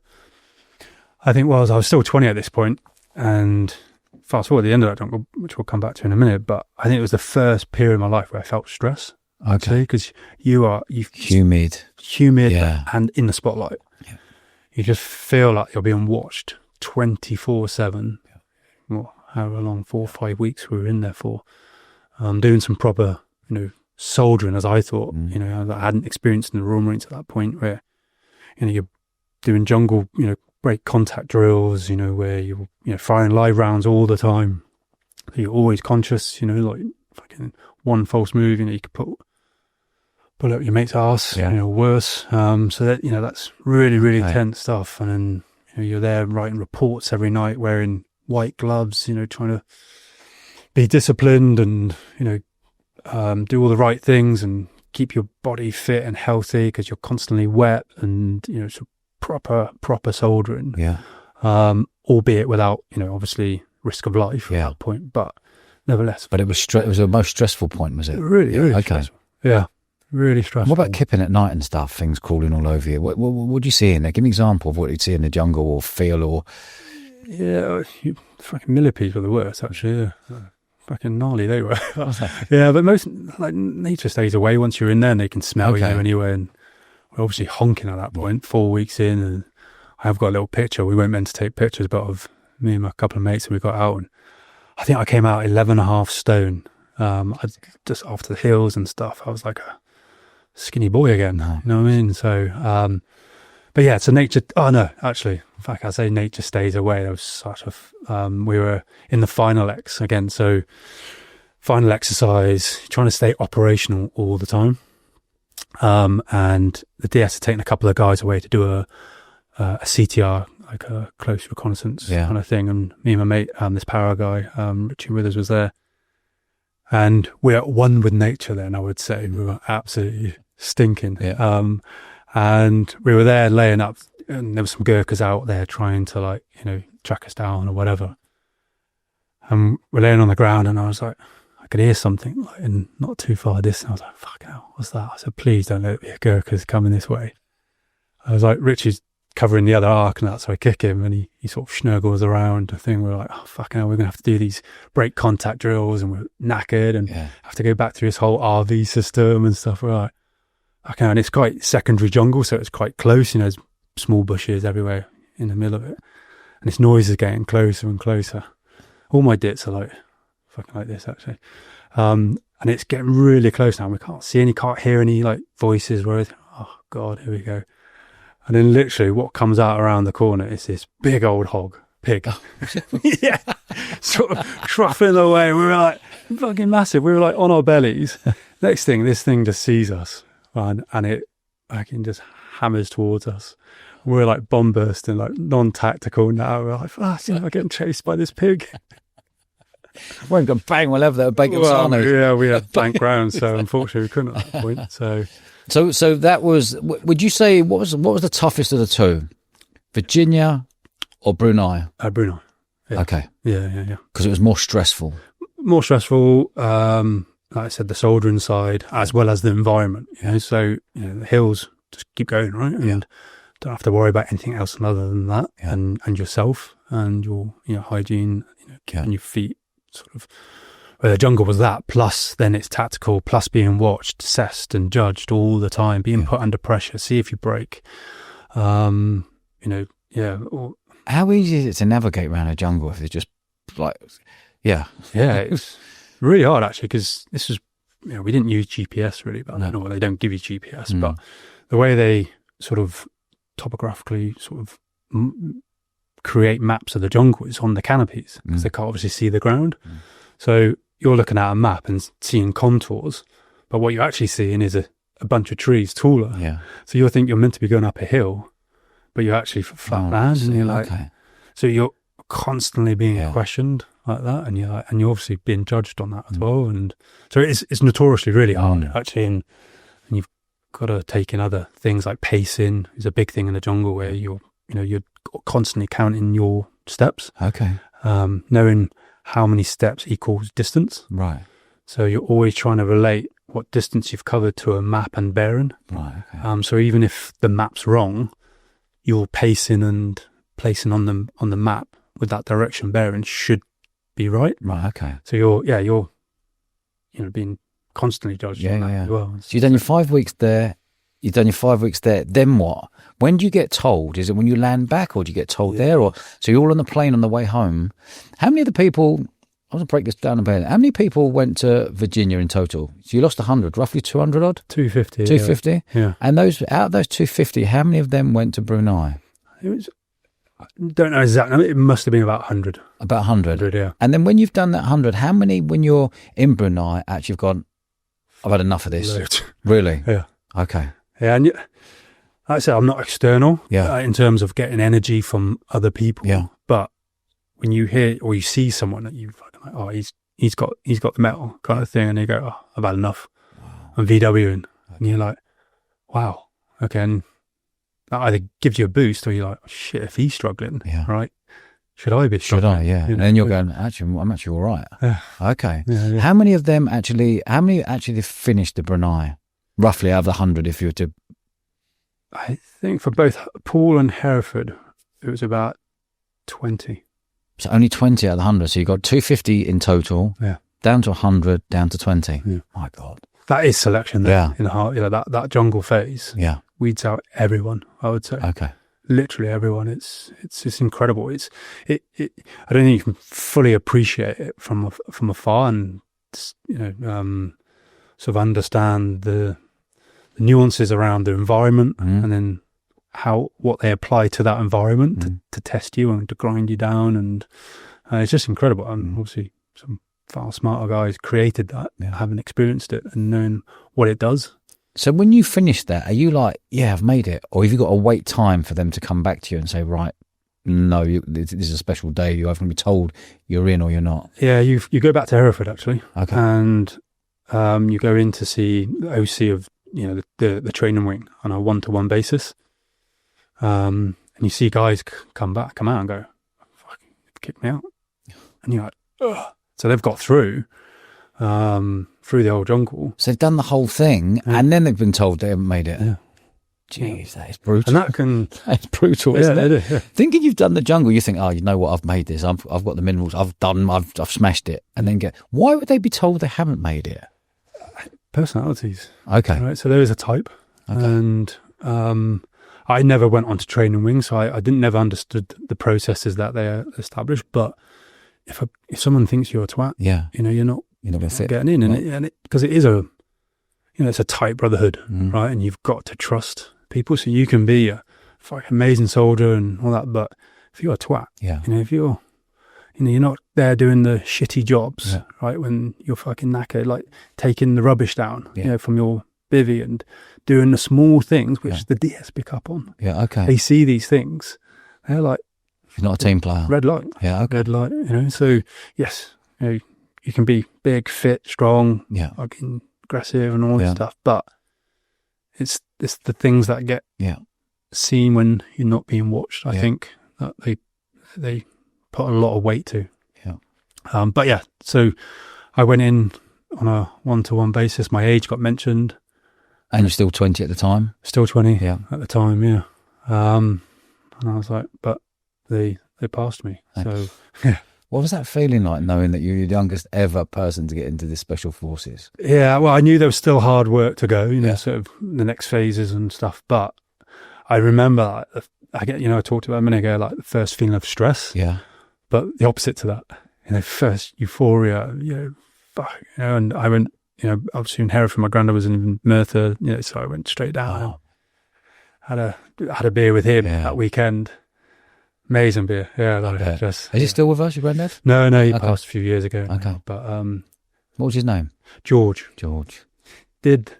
I think, well, I was still 20 at this point, and fast forward at the end of that jungle, which we'll come back to in a minute, but I think it was the first period of my life where I felt stress. Okay. Because you're humid and in the spotlight. Yeah. You just feel like you're being watched 24/7. Well, however long, 4 or 5 weeks we were in there for, doing some proper, you know, soldiering, as I thought, you know, that I hadn't experienced in the Royal Marines at that point, where, you know, you're doing jungle, you know, break contact drills, you know, where you're, you know, firing live rounds all the time. So you're always conscious, you know, like fucking one false move, you know, you could pull up your mate's ass, you know, worse. So that, you know, that's really, really tense stuff. And then, you know, you're there writing reports every night, wearing white gloves, you know, trying to be disciplined and, you know, do all the right things and keep your body fit and healthy because you're constantly wet and, you know, so proper soldiering. Yeah. Albeit without, you know, obviously risk of life at that point, but nevertheless. But it was it was the most stressful point, was it? Really stressful. Yeah. Really stressful. What about kipping at night and stuff, things crawling all over you? What do you see in there? Give me an example of what you'd see in the jungle or feel or... Yeah, fucking millipedes were the worst, actually. Yeah. Fucking gnarly they were. Yeah, but most, like, nature stays away once you're in there and they can smell you anyway. And we're obviously honking at that point, 4 weeks in. And I have got a little picture. We weren't meant to take pictures, but of me and my couple of mates, and we got out. And I think I came out 11.5 stone. Just after the hills and stuff, I was like a skinny boy again. You know what I mean? So, but yeah, so nature. Oh no, actually, in fact, I say nature stays away. There was such a. We were in the final X again, so final exercise, trying to stay operational all the time. And the DS had taken a couple of guys away to do a CTR, like a close reconnaissance kind of thing. And me and my mate, this para guy, Richie Withers, was there. And we're at one with nature then, I would say. We were absolutely stinking. Yeah. And we were there laying up, and there were some Gurkhas out there trying to, like, you know, track us down or whatever. And we're laying on the ground, and I was like, I could hear something, like, in not too far distant. I was like, fuck hell, what's that? I said, please don't let it be a Gurkha's coming this way. I was like, Richie's covering the other arc and that, so I kick him, and he sort of schnuggles around the thing. We're like, oh, fucking hell, we're going to have to do these break contact drills, and we're knackered and have to go back through this whole RV system and stuff. We're like, okay, and it's quite secondary jungle, so it's quite close, you know, there's small bushes everywhere in the middle of it. And this noise is getting closer and closer. All my dits are like, fucking like this, actually. And it's getting really close now. We can't see any, can't hear any, like, voices. Where, oh, God, here we go. And then literally what comes out around the corner is this big old pig. Yeah. Sort of troughing away. We were like, fucking massive. We were like on our bellies. Next thing, this thing just sees us. And it fucking just hammers towards us. We're like bomb bursting, like non-tactical now. We're like, I'm getting chased by this pig. We've got bang, we'll have that bacon sandwich. Yeah, we had blank ground, so unfortunately we couldn't at that point. So that was, would you say, what was the toughest of the two? Virginia or Brunei? Brunei. Yeah. Okay. Yeah. Because it was more stressful. Like I said, the soldering side, as well as the environment, you know, so, you know, the hills just keep going, right? And don't have to worry about anything else other than that, and yourself and your, you know, hygiene, you know, keeping your feet sort of where the jungle was that, plus then it's tactical, plus being watched, assessed and judged all the time, being put under pressure, see if you break. You know, how easy is it to navigate around a jungle if it's just like, it's really hard actually, because this was, you know, we didn't use GPS really back then, or they don't give you GPS, but the way they sort of topographically sort of create maps of the jungle is on the canopies, because they can't obviously see the ground. So you're looking at a map and seeing contours, but what you're actually seeing is a bunch of trees taller. Yeah. So you think you're meant to be going up a hill, but you're actually flat land, and you're like, so you're constantly being questioned like that, and you're obviously being judged on that as well. And so it's notoriously really hard actually, and you've got to take in other things like pacing is a big thing in the jungle, where you're constantly counting your steps. Knowing how many steps equals distance. Right. So you're always trying to relate what distance you've covered to a map and bearing. Right. So even if the map's wrong, your pacing and placing on the map with that direction bearing should be right. Right. Okay. So you're being constantly judged on that as well. So you've done your 5 weeks there. Then what? When do you get told? Is it when you land back, or do you get told there? Or so you're all on the plane on the way home. How many of the people? I want to break this down a bit. How many people went to Virginia in total? So you lost 100, roughly 200 odd. 250. 250. Yeah. And out of those 250, how many of them went to Brunei? I don't know exactly. It must have been about 100. About 100. 100, yeah. And then when you've done that 100, how many when you're in Brunei actually have gone, I've had enough of this? Loads. Really? Yeah. Okay. Yeah, and like I said, I'm not external in terms of getting energy from other people. Yeah. But when you hear or you see someone that you fucking like, oh, he's got the metal kind of thing, and you go, oh, I've had enough. I'm VWing. And you're like, wow, okay. And that either gives you a boost, or you're like, oh, shit, if he's struggling, right? Should I be struggling? Should I? Yeah. And then you're going, actually, I'm actually all right. Yeah. Okay. Yeah. How many actually finished the Brunei? Roughly out of the 100, if you were to... I think for both Poole and Hereford, it was about 20. So only 20 out of the 100. So you got 250 in total, down to 100, down to 20. Yeah. My God. That is selection there in the heart. That jungle phase weeds out everyone, I would say. Okay. Literally everyone. It's incredible. I don't think you can fully appreciate it from afar, and sort of understand the nuances around the environment, and then what they apply to that environment to test you and to grind you down, and it's just incredible. And obviously some far smarter guys created that, having experienced it and knowing what it does. So when you finish that, are you like, yeah, I've made it? Or have you got to wait time for them to come back to you and say, right, no, this is a special day, you have to be told you're in or you're not? Yeah, you go back to Hereford actually. Okay. And you go in to see the OC of the training wing on a 1-to-1 basis, and you see guys come out and go, "Fucking kick me out," and you're like, ugh. So they've got through the old jungle. So they've done the whole thing, and then they've been told they haven't made it. Yeah. Jeez, that is brutal. And that's brutal, isn't it? It is, yeah. Thinking you've done the jungle, you think, oh, you know what, I've made this. I've got the minerals. I've smashed it, and then why would they be told they haven't made it? Personalities. Okay. Right. So there is a type, and I never went on to training wings, so I never understood the processes that they established. But if someone thinks you're a twat, you're not going to fit getting in, and because it is it's a tight brotherhood, right? And you've got to trust people. So you can be a fucking amazing soldier and all that, but if you're a twat, if you're not there doing the shitty jobs, right? When you're fucking knackered, like taking the rubbish down, from your bivvy and doing the small things which the DS pick up on. Yeah, okay. They see these things. They're like, you're not a team player. Red light. Yeah, okay. Red light, So, yes, you can be big, fit, strong, fucking aggressive and all this stuff, but it's the things that get seen when you're not being watched, I think, that they put a lot of weight to. But so I went in on a 1-to-1 basis. My age got mentioned. And you're still 20 at the time? Still 20 at the time, And I was like, but they passed me. So, What was that feeling like, knowing that you're the youngest ever person to get into the special forces? Yeah, well, I knew there was still hard work to go, sort of the next phases and stuff. But I remember, I talked about a minute ago, like the first feeling of stress. Yeah. But the opposite to that, first euphoria, and I went, obviously in Hereford, my granddad was in Merthyr, so I went straight down. Had a beer with him that weekend. Amazing beer, yeah. Is he still with us, your granddad? No, he passed a few years ago. Okay, now, but what was his name? George. Did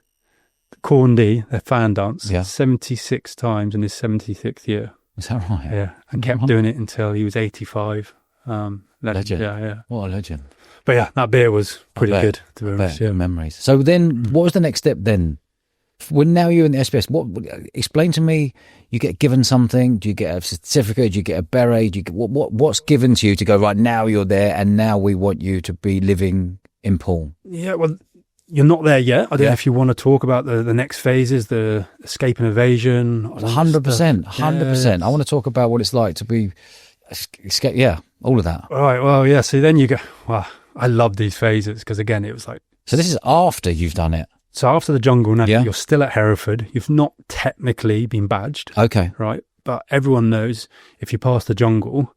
the Corndy, their fan dance, 76 times in his 76th year. Is that right? Yeah, and kept doing it until he was 85. Legend. Yeah. What a legend. But yeah, that beer was pretty good, to be honest. Yeah. Memories. So then, what was the next step then? When now you're in the SBS, explain to me, you get given something, do you get a certificate, do you get a beret, do you get, what's given to you to go, right, now you're there and now we want you to be living in Poole? Yeah, well, you're not there yet. I don't know if you want to talk about the next phases, the escape and evasion. 100%. I want to talk about what it's like to be escape. Yeah, all of that. All right, well, yeah, so then you go, well, I love these phases because, again, it was like... So this is after you've done it? So after the jungle, now you're still at Hereford. You've not technically been badged. Okay. Right? But everyone knows if you pass the jungle,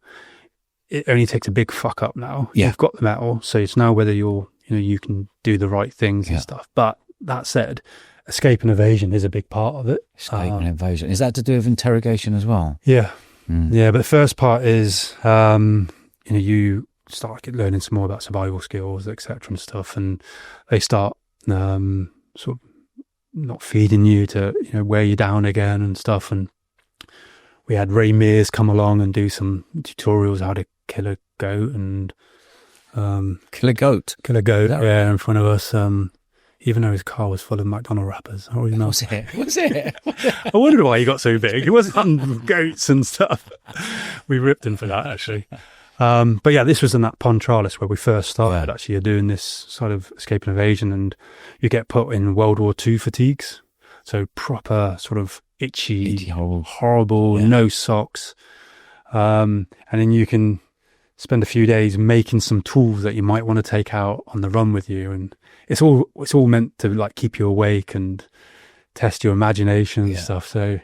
it only takes a big fuck up now. Yeah. You've got the medal. So it's now whether you can do the right things and stuff. But that said, escape and evasion is a big part of it. Escape and evasion. Is that to do with interrogation as well? Yeah. Yeah, but the first part is, you start learning some more about survival skills, etc. and stuff. And they start... sort of not feeding you to wear you down again and stuff. And we had Ray Mears come along and do some tutorials how to kill a goat and kill a goat right? In front of us, even though his car was full of McDonald wrappers. Was it? I wondered why he got so big. He wasn't on goats and stuff. We ripped him for that, actually. But yeah, this was in that Pontralis where we first started. Actually, you're doing this sort of escape and evasion, and you get put in World War II fatigues. So proper sort of itchy horrible, no socks. And then you can spend a few days making some tools that you might want to take out on the run with you. And it's all meant to like keep you awake and test your imagination and stuff. So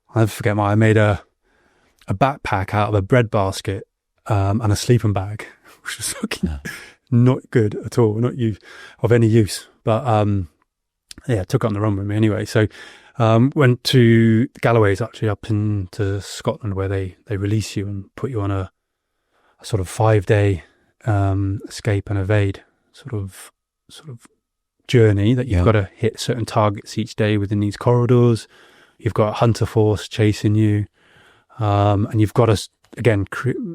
I'll never forget I made a backpack out of a bread basket. And a sleeping bag, which was fucking not good at all, not of any use. But took it on the run with me anyway. So went to Galloway's, actually up into Scotland, where they release you and put you on a sort of 5-day escape and evade sort of journey that you've got to hit certain targets each day within these corridors. You've got a hunter force chasing you, and you've got to again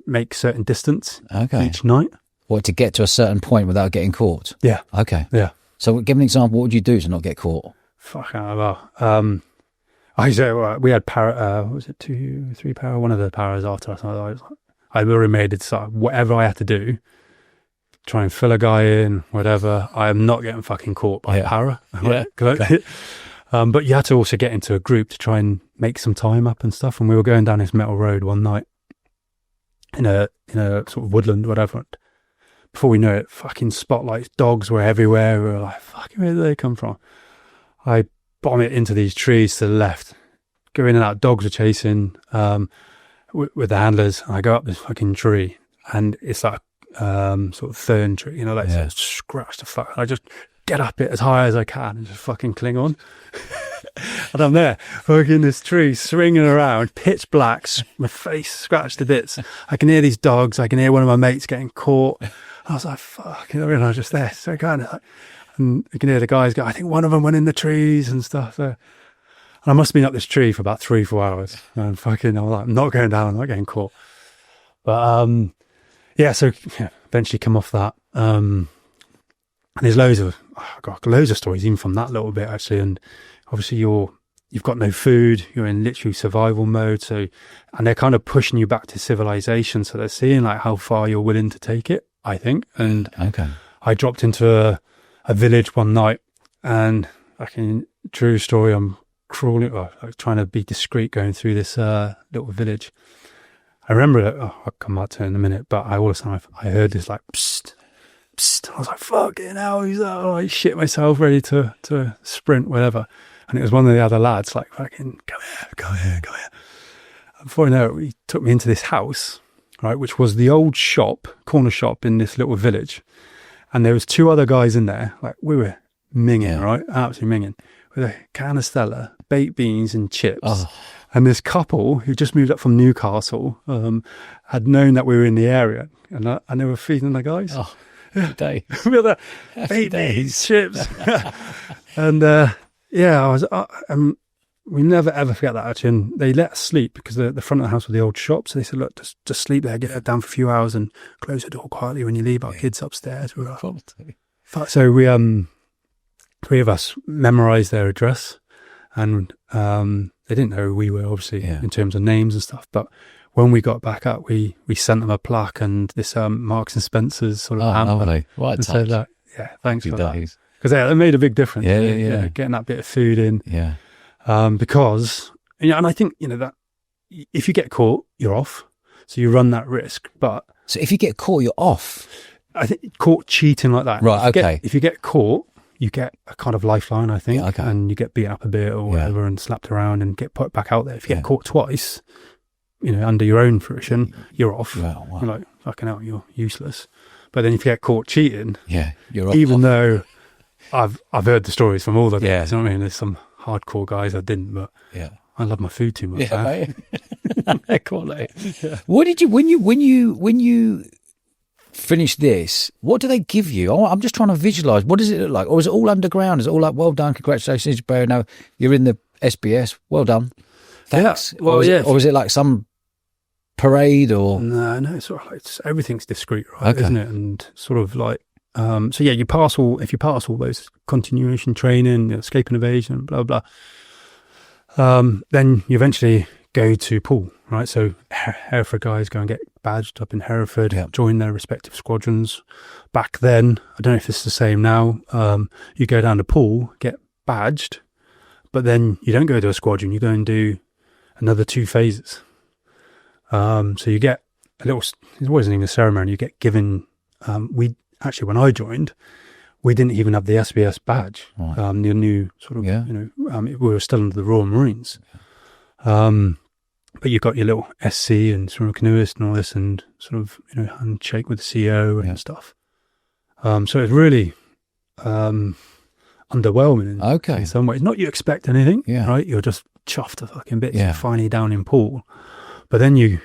make certain distance each night. What, to get to a certain point without getting caught? Yeah. Okay. Yeah. So give an example. What would you do to not get caught? Fuck out of I say we had was it 2, 3 para? One of the paras after us. I already made it. So whatever I had to do, try and fill a guy in, whatever. I am not getting fucking caught by a para. Yeah. But you had to also get into a group to try and make some time up and stuff. And we were going down this metal road one night in a sort of woodland, whatever. Before we know it, fucking spotlights, dogs were everywhere. We were like, fucking, where did they come from? I bomb it into these trees to the left, go in and out. Dogs are chasing with the handlers. And I go up this fucking tree, and it's like sort of fern tree, scratch the fuck. I just get up it as high as I can and just fucking cling on. And I'm there, fucking this tree, swinging around, pitch black, my face scratched to bits. I can hear these dogs. I can hear one of my mates getting caught. I was like, fuck, and I was just there. So kind of, and you can hear the guys go, I think one of them went in the trees and stuff. So, and I must have been up this tree for about 3-4 hours. And fucking, I was like, I'm not going down, I'm not getting caught. But, so eventually come off that. And there's loads of stories even from that little bit, actually. And obviously you've got no food, you're in literally survival mode. So, and they're kind of pushing you back to civilization. So they're seeing like how far you're willing to take it, I think. And I dropped into a village one night, and true story, I'm crawling, trying to be discreet going through this little village. I remember it. Oh, I'll come back to it in a minute. But all of a sudden I heard this like psst, psst. I was like, fucking hell! He's like, shit myself, ready to sprint, whatever. And it was one of the other lads, like, fucking, go here. And before I know it, he took me into this house, right, which was the old corner shop in this little village. And there was 2 other guys in there, like, we were minging, right, absolutely minging, with a can of Stella, baked beans and chips. Oh. And this couple who just moved up from Newcastle had known that we were in the area, and they were feeding the guys. Oh, happy day. With the baked beans, chips. And, we never ever forget that actually. And they let us sleep because the front of the house was the old shop. So they said, look, just sleep there, get down for a few hours and close the door quietly when you leave our kids upstairs. We were like, so we, 3 of us memorized their address, and they didn't know who we were, obviously, in terms of names and stuff. But when we got back up, we sent them a plaque and this Marks and Spencer's sort of hamper. What a touch. Said that, thanks for that. Because it made a big difference. Yeah. Getting that bit of food in. Yeah. Because, and I think, that if you get caught, you're off. So you run that risk. But so if you get caught, you're off. I think caught cheating like that. Right, If you get caught, you get a kind of lifeline, I think. Yeah, okay. And you get beat up a bit or whatever and slapped around and get put back out there. If you get caught twice, under your own fruition, you're off. Wow. You're like, fucking hell, you're useless. But then if you get caught cheating, you're off. Even though I've heard the stories from all the guys, you know what I mean? There's some hardcore guys I didn't, but I love my food too much. Quality. What did you when you finish this? What do they give you? I'm just trying to visualize. What does it look like? Or is it all underground? Is it all like, well done, congratulations, Barry? You're in the SBS. Well done. Thanks. Yeah. Well, or is it like some parade or? No. It's sort of like everything's discreet, right? Isn't it? And sort of like. If you pass all those continuation training, escape and evasion, blah, blah, then you eventually go to pool, right? So Hereford guys go and get badged up in Hereford, join their respective squadrons. Back then, I don't know if it's the same now, you go down to pool, get badged, but then you don't go to a squadron, you go and do another 2 phases. So you get it wasn't even a ceremony, you get given, actually, when I joined, we didn't even have the SBS badge. Right. The new sort of, we were still under the Royal Marines. But you got your little SC and sort of canoeist and all this, and sort of handshake with the CEO and stuff. So it's really underwhelming in some ways. Not you expect anything, right? You're just chuffed to fucking bits. You're finally down in pool, but then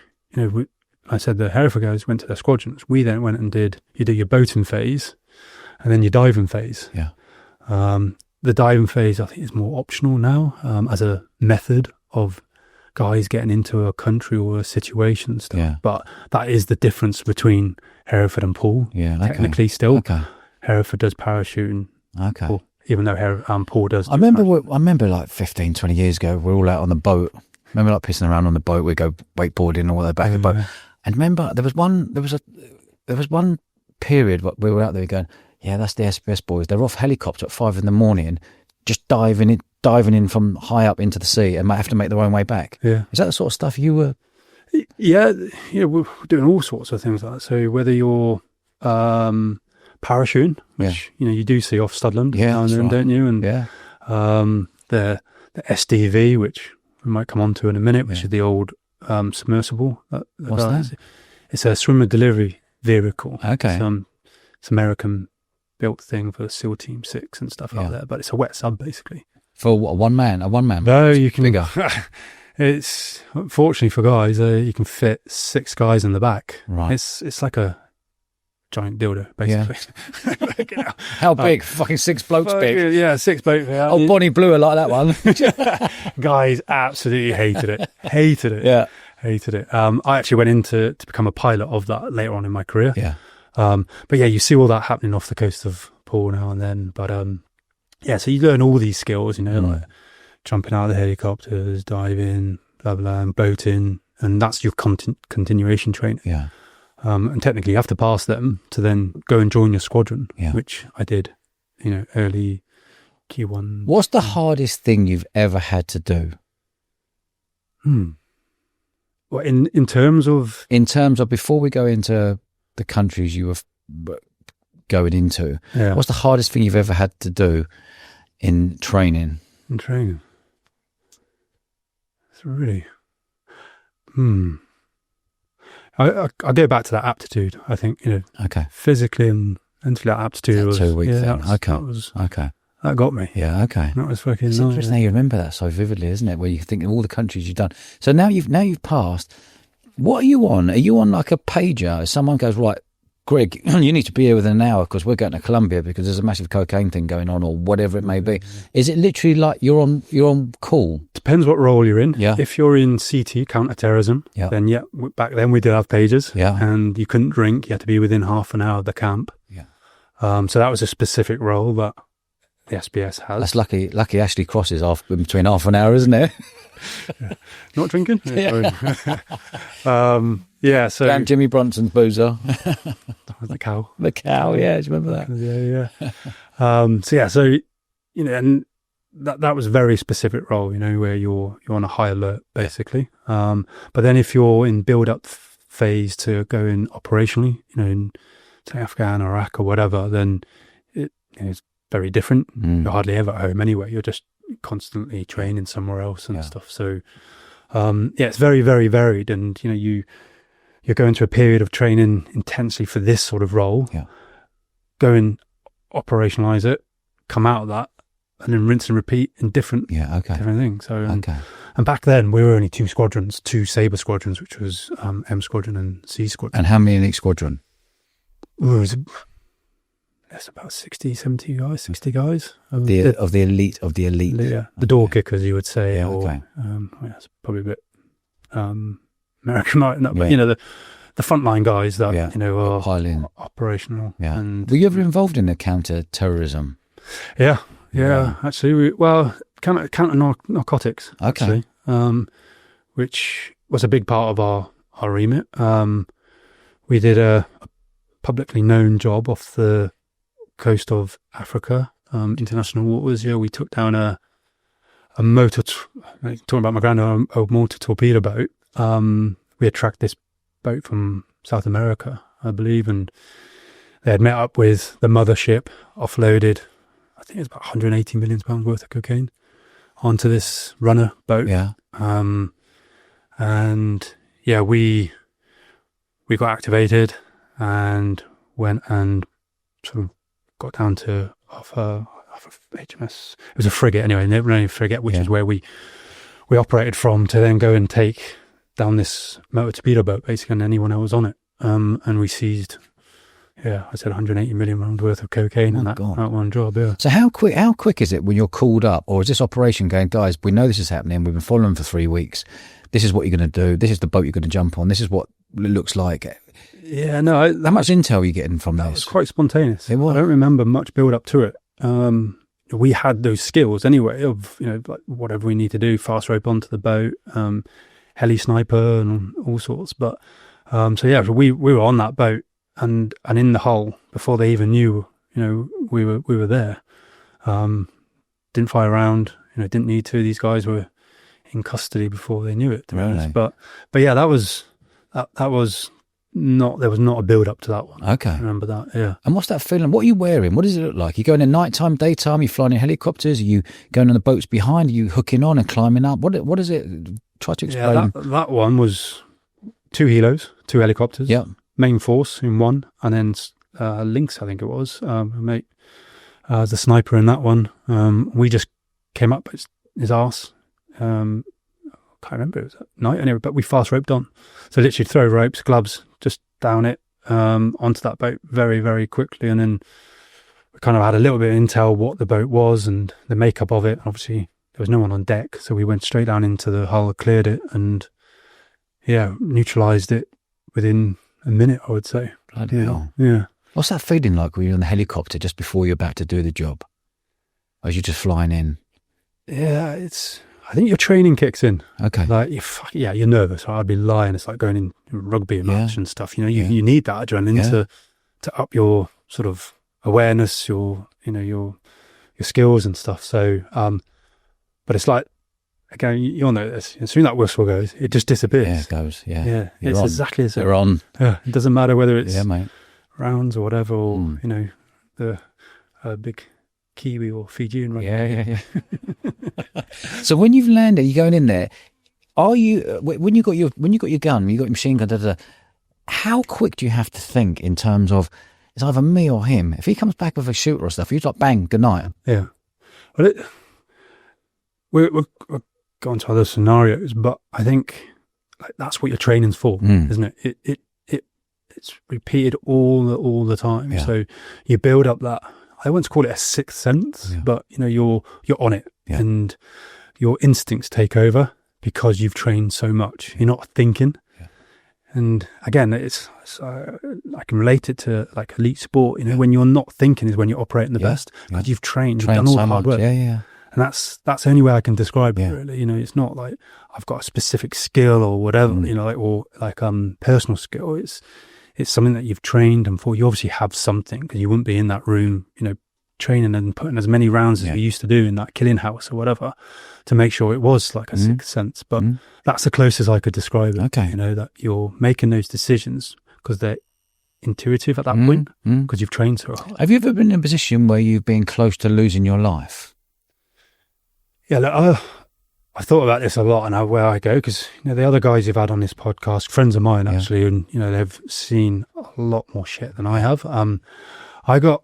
I said the Hereford guys went to their squadrons. We then went and you do your boating phase and then your diving phase. Yeah. The diving phase, I think, is more optional now as a method of guys getting into a country or a situation and stuff. Yeah. But that is the difference between Hereford and pool. Yeah, technically still. Okay. Hereford does parachuting. Okay. Pool, even though pool does. I remember like 15, 20 years ago, we're all out on the boat. Remember like pissing around on the boat, we go wakeboarding or the back of the boat. And remember, there was one period we were out there going, that's the SBS boys. They're off helicopter at 5 a.m, just diving in from high up into the sea, and might have to make their own way back. Yeah, is that the sort of stuff you were? Yeah, we're doing all sorts of things like that. So whether you're parachuting, which you do see off Studland now and then, don't you? And the SDV, which we might come on to in a minute, which is the old submersible. What's that? It's a swimmer delivery vehicle. Okay. It's American built thing for SEAL Team 6 and stuff like that, but it's a wet sub basically. For what, a one man? No, you can. Bigger. It's unfortunately for guys, you can fit 6 guys in the back. Right. It's like a giant dildo basically. Yeah. How big? Fucking 6 blokes big. Yeah, 6 blokes. Yeah. Oh, Bonnie blew her like that one. Guys absolutely hated it. Yeah. Hated it. I actually went in to become a pilot of that later on in my career. Yeah. But you see all that happening off the coast of Poole now and then. But so you learn all these skills, like jumping out of the helicopters, diving, blah, blah, and boating. And that's your continuation training. Yeah. And technically you have to pass them to then go and join your squadron, which I did, early Q1. What's the hardest thing you've ever had to do? Well, in terms of before we go into the countries you were going into, what's the hardest thing you've ever had to do in training? In training, it's really. I go back to that aptitude. I think Okay. physically and mentally, that aptitude was 2 week thing. Okay. That got me. Yeah. Okay. That was fucking It's nice. interesting how you remember that so vividly, isn't it? Where you think of all the countries you've done. So now you've passed. What are you on? Are you on like a pager? If someone goes, right, Greg, you need to be here within an hour because we're going to Colombia because there's a massive cocaine thing going on, or whatever it may be. Is it literally like you're on call? Depends what role you're in. Yeah. If you're in CT, counter-terrorism, then back then we did have pagers. Yeah. And you couldn't drink. You had to be within half an hour of the camp. Yeah. So that was a specific role that the SBS has. That's lucky Ashley crosses between half an hour, isn't it? Not drinking? Yeah. So Down Jimmy Brunson's boozer. the cow. The cow, yeah, do you remember that? Yeah. So and that was a very specific role, where you're on a high alert, basically. But then if you're in build-up phase to go in operationally, in say Afghan or Iraq or whatever, then it's very different. You're hardly ever at home anyway. You're just constantly training somewhere else and stuff. So it's very, very varied, and you're going through a period of training intensely for this sort of role. Yeah. Go and operationalize it, come out of that, and then rinse and repeat in different things. So and back then we were only two Sabre squadrons, which was M squadron and C squadron. And how many in each squadron? That's about 60 guys. Of the elite. Yeah. The door kickers, you would say. Yeah, or, that's probably a bit American, but the frontline guys that, are highly operational. Yeah. And were you ever involved in the counter-terrorism? Yeah. Actually, counter narcotics. Okay. Actually, which was a big part of our remit. We did a publicly known job off the coast of Africa, international waters. We took down a motor, talking about my granddad, a motor torpedo boat. We had tracked this boat from South America, I believe, and they had met up with the mothership, offloaded, I think it's about 180 million pounds worth of cocaine onto this runner boat. Yeah. We got activated and went and sort of got down to off HMS. It was a frigate anyway, never really frigate, which is where we operated from, to then go and take down this motor torpedo boat, basically, and anyone else on it. And we seized, I said 180 million pounds worth of cocaine in that one job. Yeah. So how quick is it when you're called up, or is this operation going, guys, we know this is happening, we've been following for 3 weeks, this is what you're going to do, this is the boat you're going to jump on, this is what it looks like? Yeah, no. How much intel are you getting from this? It was quite spontaneous. It was. I don't remember much build up to it. We had those skills anyway of, like whatever we need to do, fast rope onto the boat, heli sniper and all sorts. But, we were on that boat and in the hull before they even knew, we were there. Didn't fly around, didn't need to. These guys were in custody before they knew it. To be honest. But yeah, that was not, there was not a build up to that one. Okay. I remember that, yeah. And what's that feeling? What are you wearing? What does it look like? You going in nighttime, daytime? You flying in helicopters? Are you going on the boats behind? Are you hooking on and climbing up? What is it? Try to explain. Yeah, that one was 2 helos, 2 helicopters. Yeah. Main force in one, and then Lynx, I think it was, mate, the sniper in that one. We just came up his arse. Can't remember, it was at night anyway, but we fast roped on. So literally throw ropes, gloves, just down it onto that boat very, very quickly. And then we kind of had a little bit of intel what the boat was and the makeup of it. Obviously, there was no one on deck, so we went straight down into the hull, cleared it, and neutralised it within a minute, I would say. Bloody hell. Yeah. What's that feeling like when you're on the helicopter just before you're about to do the job? Or as you're just flying in? Yeah, I think your training kicks in. Okay. Like, you're nervous. I'd be lying. It's like going in rugby match and stuff. You need that adrenaline to up your sort of awareness, your skills and stuff. So, but it's like again, you'll know this. As soon as that whistle goes, it just disappears. Yeah, it goes. Yeah. Yeah. You're It's on. exactly the same. They're on. Yeah. It doesn't matter whether it's Yeah, mate. rounds or whatever, or, you know, the big Kiwi or Fijian. Right? Yeah. So when you've landed, you're going in there. Are you when you got your gun, when you got your machine gun? How quick do you have to think in terms of it's either me or him? If he comes back with a shooter or stuff, you like bang, good night. Yeah. Well, we're going to other scenarios, but I think like that's what your training's for, isn't it? It's repeated all the time. Yeah. So you build up that. I wouldn't call it a sixth sense, but you know you're on it, and your instincts take over because you've trained so much. You're not thinking. And again, it's I can relate it to like elite sport. You know, when you're not thinking is when you're operating the best because you've trained, you've done all the hard work. Yeah. And that's the only way I can describe it. Really, you know, it's not like I've got a specific skill or whatever. You know, like personal skill. It's something that you've trained and for. You obviously have something because you wouldn't be in that room, you know, training and putting as many rounds as we used to do in that killing house or whatever to make sure it was like a sixth sense. But that's the closest I could describe it. Okay. You know, that you're making those decisions because they're intuitive at that point because you've trained so hard. Have you ever been in a position where you've been close to losing your life? Yeah, look, I thought about this a lot and where I go because, you know, the other guys you've had on this podcast, friends of mine actually, and, you know, they've seen a lot more shit than I have. I got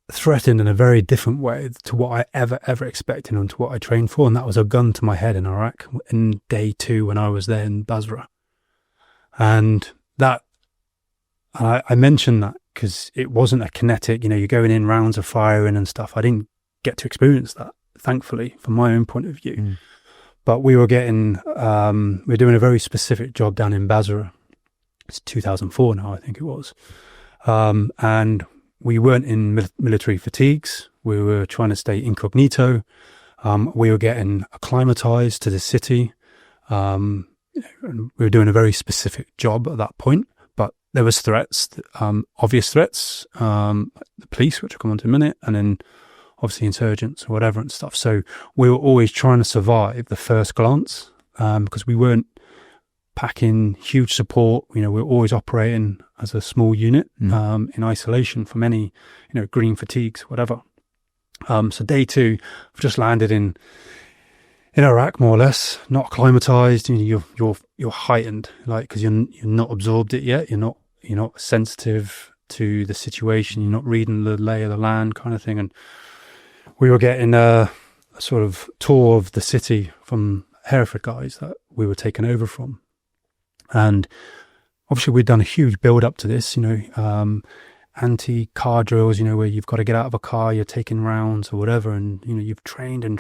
threatened in a very different way to what I ever expected and to what I trained for, and that was a gun to my head in Iraq in day 2 when I was there in Basra. And that I mentioned that because it wasn't a kinetic, you know, you're going in rounds of firing and stuff. I didn't get to experience that, thankfully, from my own point of view. But we were getting we're doing a very specific job down in Basra. It's 2004 now, I think it was. And we weren't in military fatigues. We were trying to stay incognito. We were getting acclimatized to the city. And we were doing a very specific job at that point. But there was threats, obvious threats, the police, which I'll come on to in a minute, and then obviously insurgents or whatever and stuff. So we were always trying to survive the first glance because we weren't packing huge support. You know, we were always operating as a small unit in isolation from any, you know, green fatigues, whatever. So day 2, I've just landed in Iraq, more or less, not acclimatized. You know, you're heightened, like because you're not absorbed it yet. You're not sensitive to the situation. You're not reading the lay of the land, kind of thing. And we were getting a sort of tour of the city from Hereford guys that we were taken over from. And obviously we'd done a huge build up to this, you know, anti-car drills, you know, where you've got to get out of a car, you're taking rounds or whatever. And, you know, you've trained and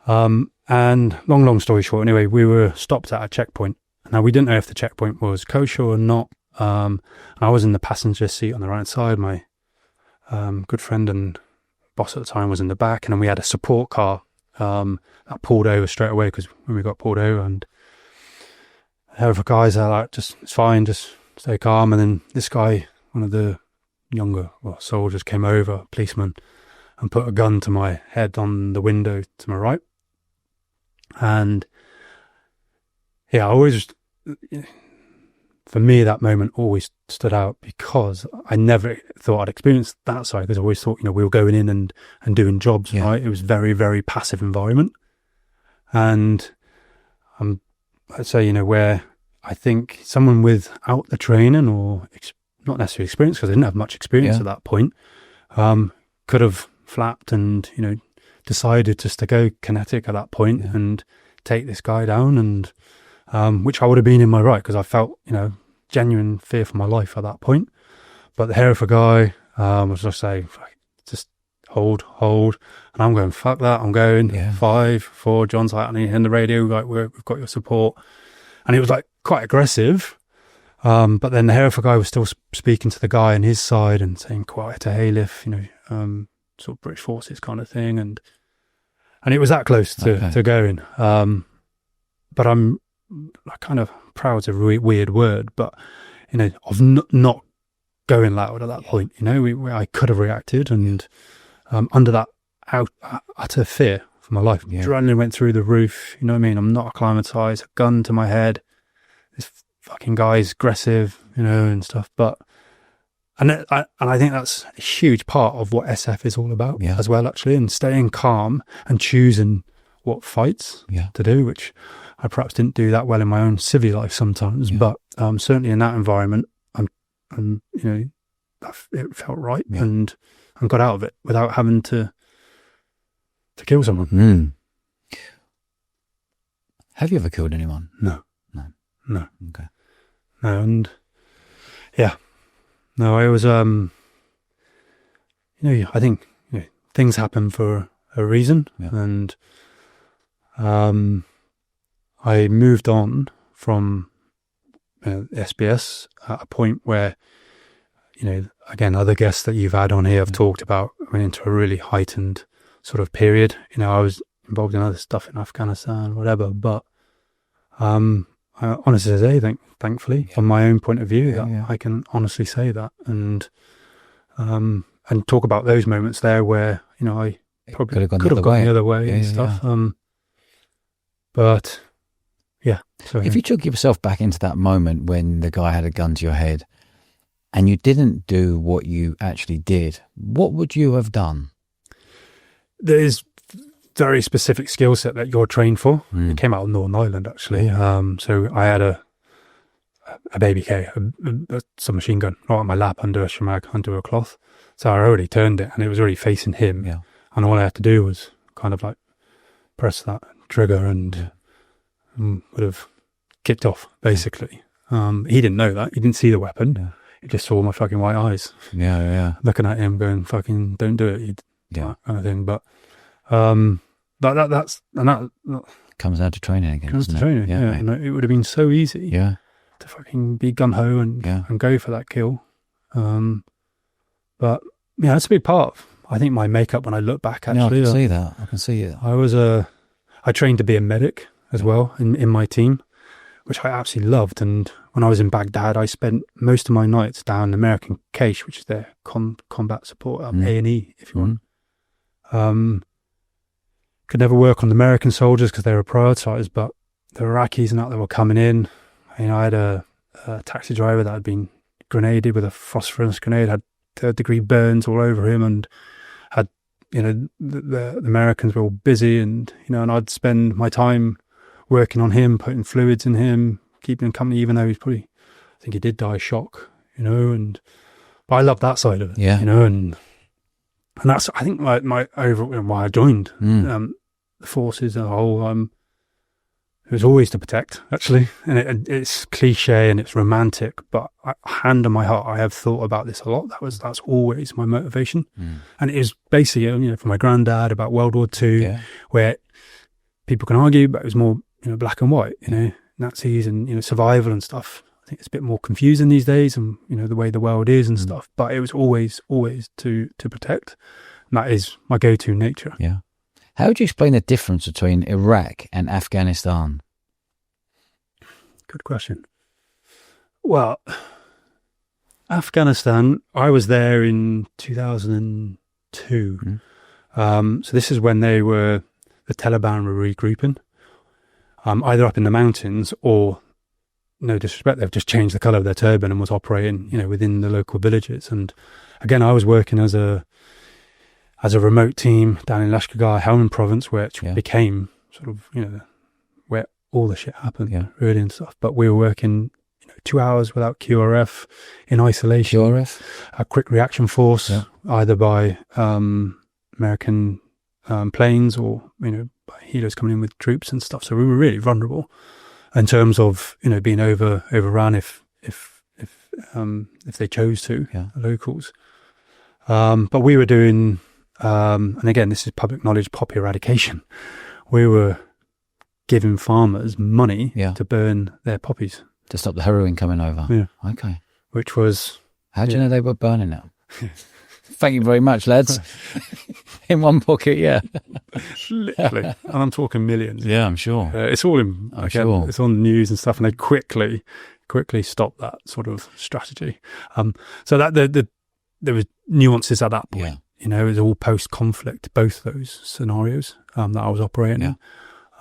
long story short, anyway, we were stopped at a checkpoint. Now we didn't know if the checkpoint was kosher or not. I was in the passenger seat on the right side. My good friend and boss at the time was in the back, and then we had a support car that pulled over straight away because when we got pulled over, and the guys are like, just it's fine, just stay calm. And then this guy, one of the younger soldiers, came over, policeman, and put a gun to my head on the window to my right. And yeah, I always, for me, that moment always stood out because I never thought I'd experienced that side, because I always thought, you know, we were going in and doing jobs, right? It was very, very passive environment. And I'd say, you know, where I think someone without the training or not necessarily experience, because I didn't have much experience at that point, could have flapped and, you know, decided just to go kinetic at that point and take this guy down, and which I would have been in my right, because I felt, you know, genuine fear for my life at that point. But the Hereford guy was just saying, just hold, and I'm going, fuck that, I'm going 5, 4. John's like, I need to hear the radio, like, we've got your support, and it was like quite aggressive. But then the Hereford guy was still speaking to the guy on his side and saying, quiet to Halif, you know, sort of British forces kind of thing, and it was that close to going. But I'm kind of proud, it's a weird word, but, you know, of not going loud at that point. You know, I could have reacted, and under that utter fear for my life. Yeah. Adrenaline went through the roof. You know what I mean? I'm not acclimatized. A gun to my head. This fucking guy's aggressive, you know, and stuff. But and I think that's a huge part of what SF is all about as well, actually, and staying calm and choosing what fights to do, which I perhaps didn't do that well in my own civvy life sometimes. But certainly in that environment, I'm you know, it felt right and got out of it without having to kill someone. Have you ever killed anyone? No. Okay. No, and no, I was, you know, I think things happen for a reason, and I moved on from SBS at a point where, you know, again, other guests that you've had on here have talked about, went into a really heightened sort of period. You know, I was involved in other stuff in Afghanistan, whatever, but I honestly say, thankfully, from my own point of view, I can honestly say that, and talk about those moments there where, you know, I probably could have gone the other way and stuff. But so if you took yourself back into that moment when the guy had a gun to your head and you didn't do what you actually did, what would you have done? There's very specific skill set that you're trained for. It came out of Northern Ireland, actually. So I had a baby K, a submachine gun, right on my lap under a shemag, under a cloth. So I already turned it, and it was already facing him. And all I had to do was kind of like press that trigger and would have kicked off, basically. He didn't know that. He didn't see the weapon. He just saw my fucking white eyes. Looking at him going, fucking don't do it. That kind of thing. But that comes down to training again. Comes to training, And it would have been so easy to fucking be gung-ho and go for that kill. But that's a big part of, I think, my makeup when I look back, actually. I can see that. I can see it. I trained to be a medic as well in my team, which I absolutely loved. And when I was in Baghdad, I spent most of my nights down in American caine, which is their combat support, A&E, if you want. Could never work on the American soldiers because they were prioritised, but the Iraqis and that were coming in. You know, I had a taxi driver that had been grenaded with a phosphorus grenade, had third-degree burns all over him, and had, you know, the Americans were all busy, and, you know, and I'd spend my time working on him, putting fluids in him, keeping him company, even though I think he did die of shock, you know, but I love that side of it, you know, and that's, I think, my overall, why I joined the forces as a whole. It was always to protect, actually, and it's cliche and it's romantic, but hand on my heart, I have thought about this a lot. That's always my motivation, and it is basically, you know, from my granddad about World War II, where people can argue, but it was more, you know, black and white, you know, Nazis and, you know, survival and stuff. I think it's a bit more confusing these days, and, you know, the way the world is and stuff. But it was always to protect, and that is my go-to nature. Yeah. How would you explain the difference between Iraq and Afghanistan? Good question. Well, Afghanistan, I was there in 2002. So this is when the Taliban were regrouping, either up in the mountains or, no disrespect, they've just changed the colour of their turban and was operating, you know, within the local villages. And again, I was working as a remote team down in Lashkar Helmand province, which became sort of, you know, where all the shit happened, really, and stuff. But we were working, you know, 2 hours without QRF, in isolation. QRF? A quick reaction force, either by American planes or, you know, by helos coming in with troops and stuff. So we were really vulnerable in terms of, you know, being overrun if they chose to, the locals. But we were doing, and again, this is public knowledge, poppy eradication. We were giving farmers money to burn their poppies. To stop the heroin coming over? Yeah. Okay. Which was... How do you know they were burning it? Thank you very much, lads. In one pocket, Literally. And I'm talking millions. Yeah, I'm sure. It's all in... It's on the news and stuff, and they quickly stopped that sort of strategy. So that there was nuances at that point. it was all post-conflict, both those scenarios that I was operating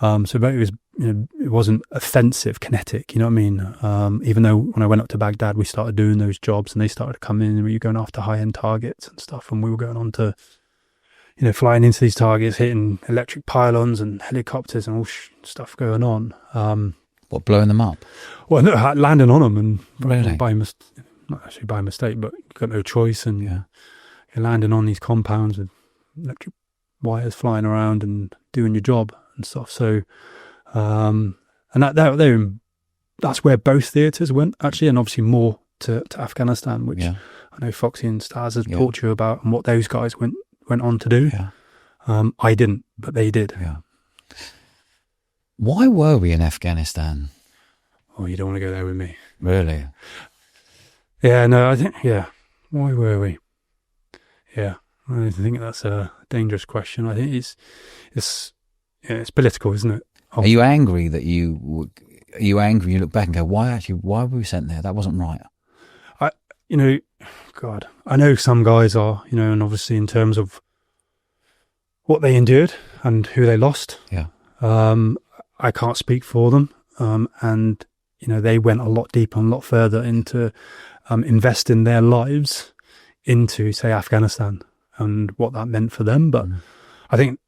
in. So but it was, it wasn't offensive, kinetic, you know what I mean? Even though when I went up to Baghdad, we started doing those jobs and they started to come in and we were going after high-end targets and stuff. And we were going on to, flying into these targets, hitting electric pylons and helicopters and all stuff going on. What, blowing them up? Well, no, landing on them and Really? not actually by mistake, but you've got no choice. And you're landing on these compounds with electric wires flying around and doing your job and stuff. So, and that's where both theatres went, actually, and obviously more to Afghanistan, which I know Foxy and Stars has talked to you about, and what those guys went on to do. I didn't, but they did. Why were we in Afghanistan? Oh, you don't want to go there with me. Really? Yeah, no, I think, why were we? Yeah, I think that's a dangerous question. I think it's political, isn't it? Are you angry that you look back and go, why were we sent there? That wasn't right. God, I know some guys are, and obviously in terms of what they endured and who they lost. I can't speak for them. And, they went a lot deeper and a lot further into investing their lives into, say, Afghanistan and what that meant for them. But I think,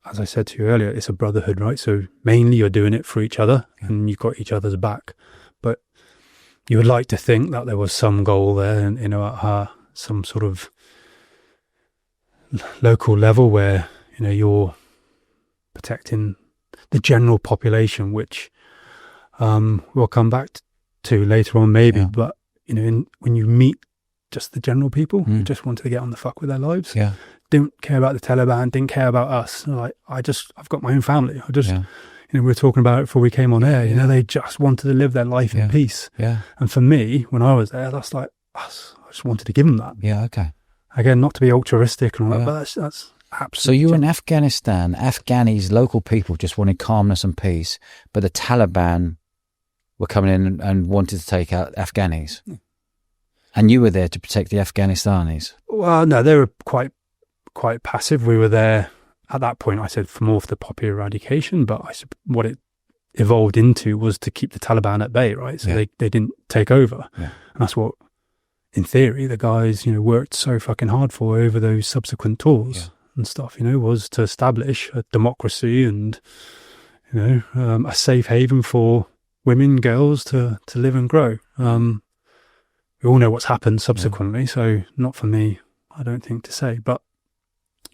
as I said to you earlier, it's a brotherhood, right? So mainly you're doing it for each other and you've got each other's back. But you would like to think that there was some goal there and, at some sort of local level where, you're protecting the general population, which we'll come back to later on maybe. But, when you meet just the general people who just wanted to get on the fuck with their lives, didn't care about the Taliban, didn't care about us. Like, I've got my own family. We were talking about it before we came on air, they just wanted to live their life in peace. And for me, when I was there, that's like us. I just wanted to give them that. Okay. Again, not to be altruistic and all that, but that's absolutely. So you were in Afghanistan, Afghanis, local people just wanted calmness and peace, but the Taliban were coming in and wanted to take out Afghanis. And you were there to protect the Afghanistanis. Well, no, they were quite passive. We were there at that point. I said for more of the popular eradication, but what it evolved into was to keep the Taliban at bay, right? So they didn't take over, and that's what, in theory, the guys worked so fucking hard for over those subsequent tours and stuff. Was to establish a democracy and a safe haven for women, girls to live and grow. We all know what's happened subsequently, so not for me, I don't think, to say. But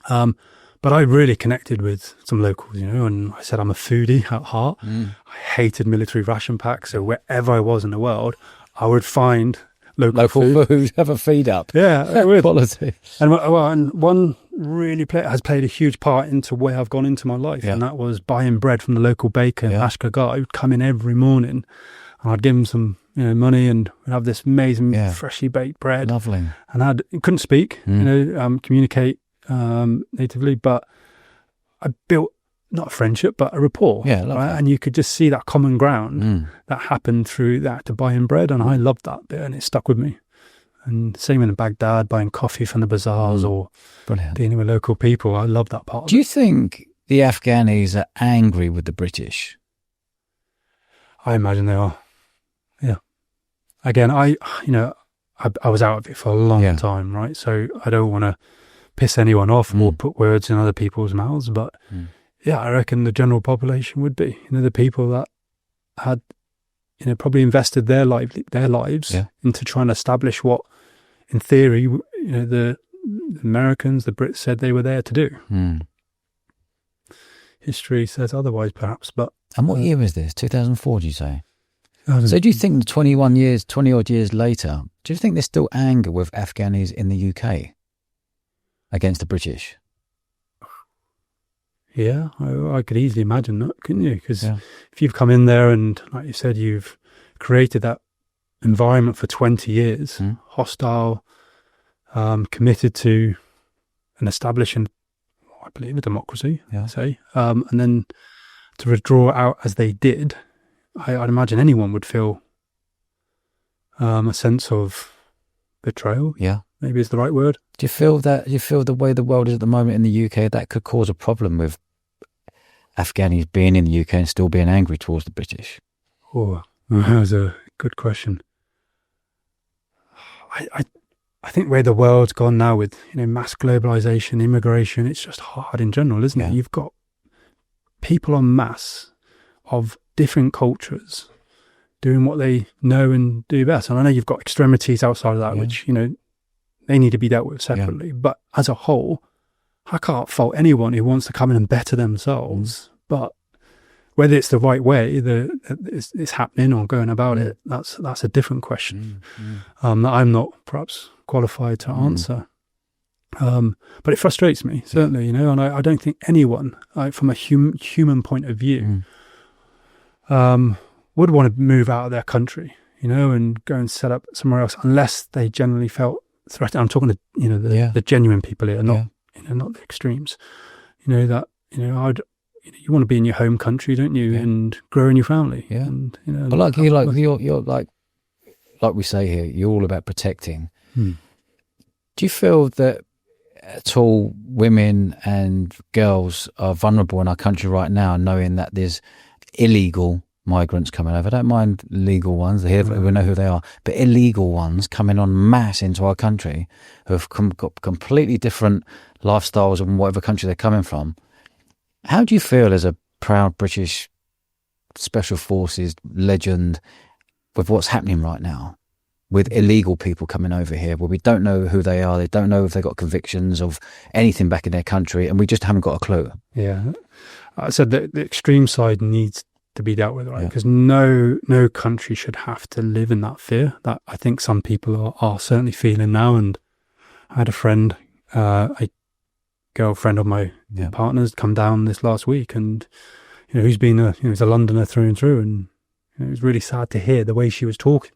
I really connected with some locals, and I said I'm a foodie at heart. I hated military ration packs, so wherever I was in the world, I would find local food, have a feed up. Yeah, it would. Quality. And one really has played a huge part into where I've gone into my life, and that was buying bread from the local baker in Ashgabat. I would come in every morning, and I'd give him some money, and we'd have this amazing freshly baked bread. Lovely. And I couldn't speak, communicate natively, but I built not a friendship, but a rapport. Right? And you could just see that common ground that happened through that to buying bread, and I loved that bit, and it stuck with me. And same in Baghdad, buying coffee from the bazaars or dealing with local people. I love that part. Do you think the Afghanis are angry with the British? I imagine they are. Yeah. Again, I was out of it for a long time, right? So I don't want to piss anyone off or put words in other people's mouths, but I reckon the general population would be, the people that had, probably invested their lives into trying to establish what, in theory, the Americans, the Brits said they were there to do. History says otherwise, perhaps, but. And what year was this? 2004, did you say? So do you think 20 odd years later, do you think there's still anger with Afghanis in the UK against the British? Yeah, I could easily imagine that, couldn't you? Because if you've come in there and, like you said, you've created that environment for 20 years, hostile, committed to and establishing, I believe, a democracy, say, and then to withdraw out as they did, I'd imagine anyone would feel a sense of betrayal. maybe is the right word. Do you feel that? Do you feel the way the world is at the moment in the UK that could cause a problem with Afghanis being in the UK and still being angry towards the British? Oh, that was a good question. I think where the world's gone now with, mass globalization, immigration, it's just hard in general, isn't it? You've got people en masse of different cultures doing what they know and do best. And I know you've got extremities outside of that, which, they need to be dealt with separately. But as a whole, I can't fault anyone who wants to come in and better themselves. But whether it's the right way, it's happening or going about it, that's a different question that I'm not perhaps qualified to answer. But it frustrates me, certainly, and I don't think anyone, from a human point of view, would want to move out of their country, and go and set up somewhere else unless they generally felt threatened. I'm talking to, the genuine people here, not the extremes. You want to be in your home country, don't you, and grow in your family. Yeah. And, but you're like we say here, you're all about protecting. Do you feel that at all women and girls are vulnerable in our country right now, knowing that there's illegal migrants coming over? I don't mind legal ones, we know who they are, but illegal ones coming en masse into our country who have got completely different lifestyles in whatever country they're coming from. How do you feel as a proud British Special Forces legend with what's happening right now with illegal people coming over here where we don't know who they are, they don't know if they've got convictions of anything back in their country, and we just haven't got a clue? Yeah. I said that the extreme side needs to be dealt with, right? Because no country should have to live in that fear that I think some people are certainly feeling now. And I had a friend, a girlfriend of my partner's, come down this last week, and who's been he's a Londoner through and through, and it was really sad to hear the way she was talking.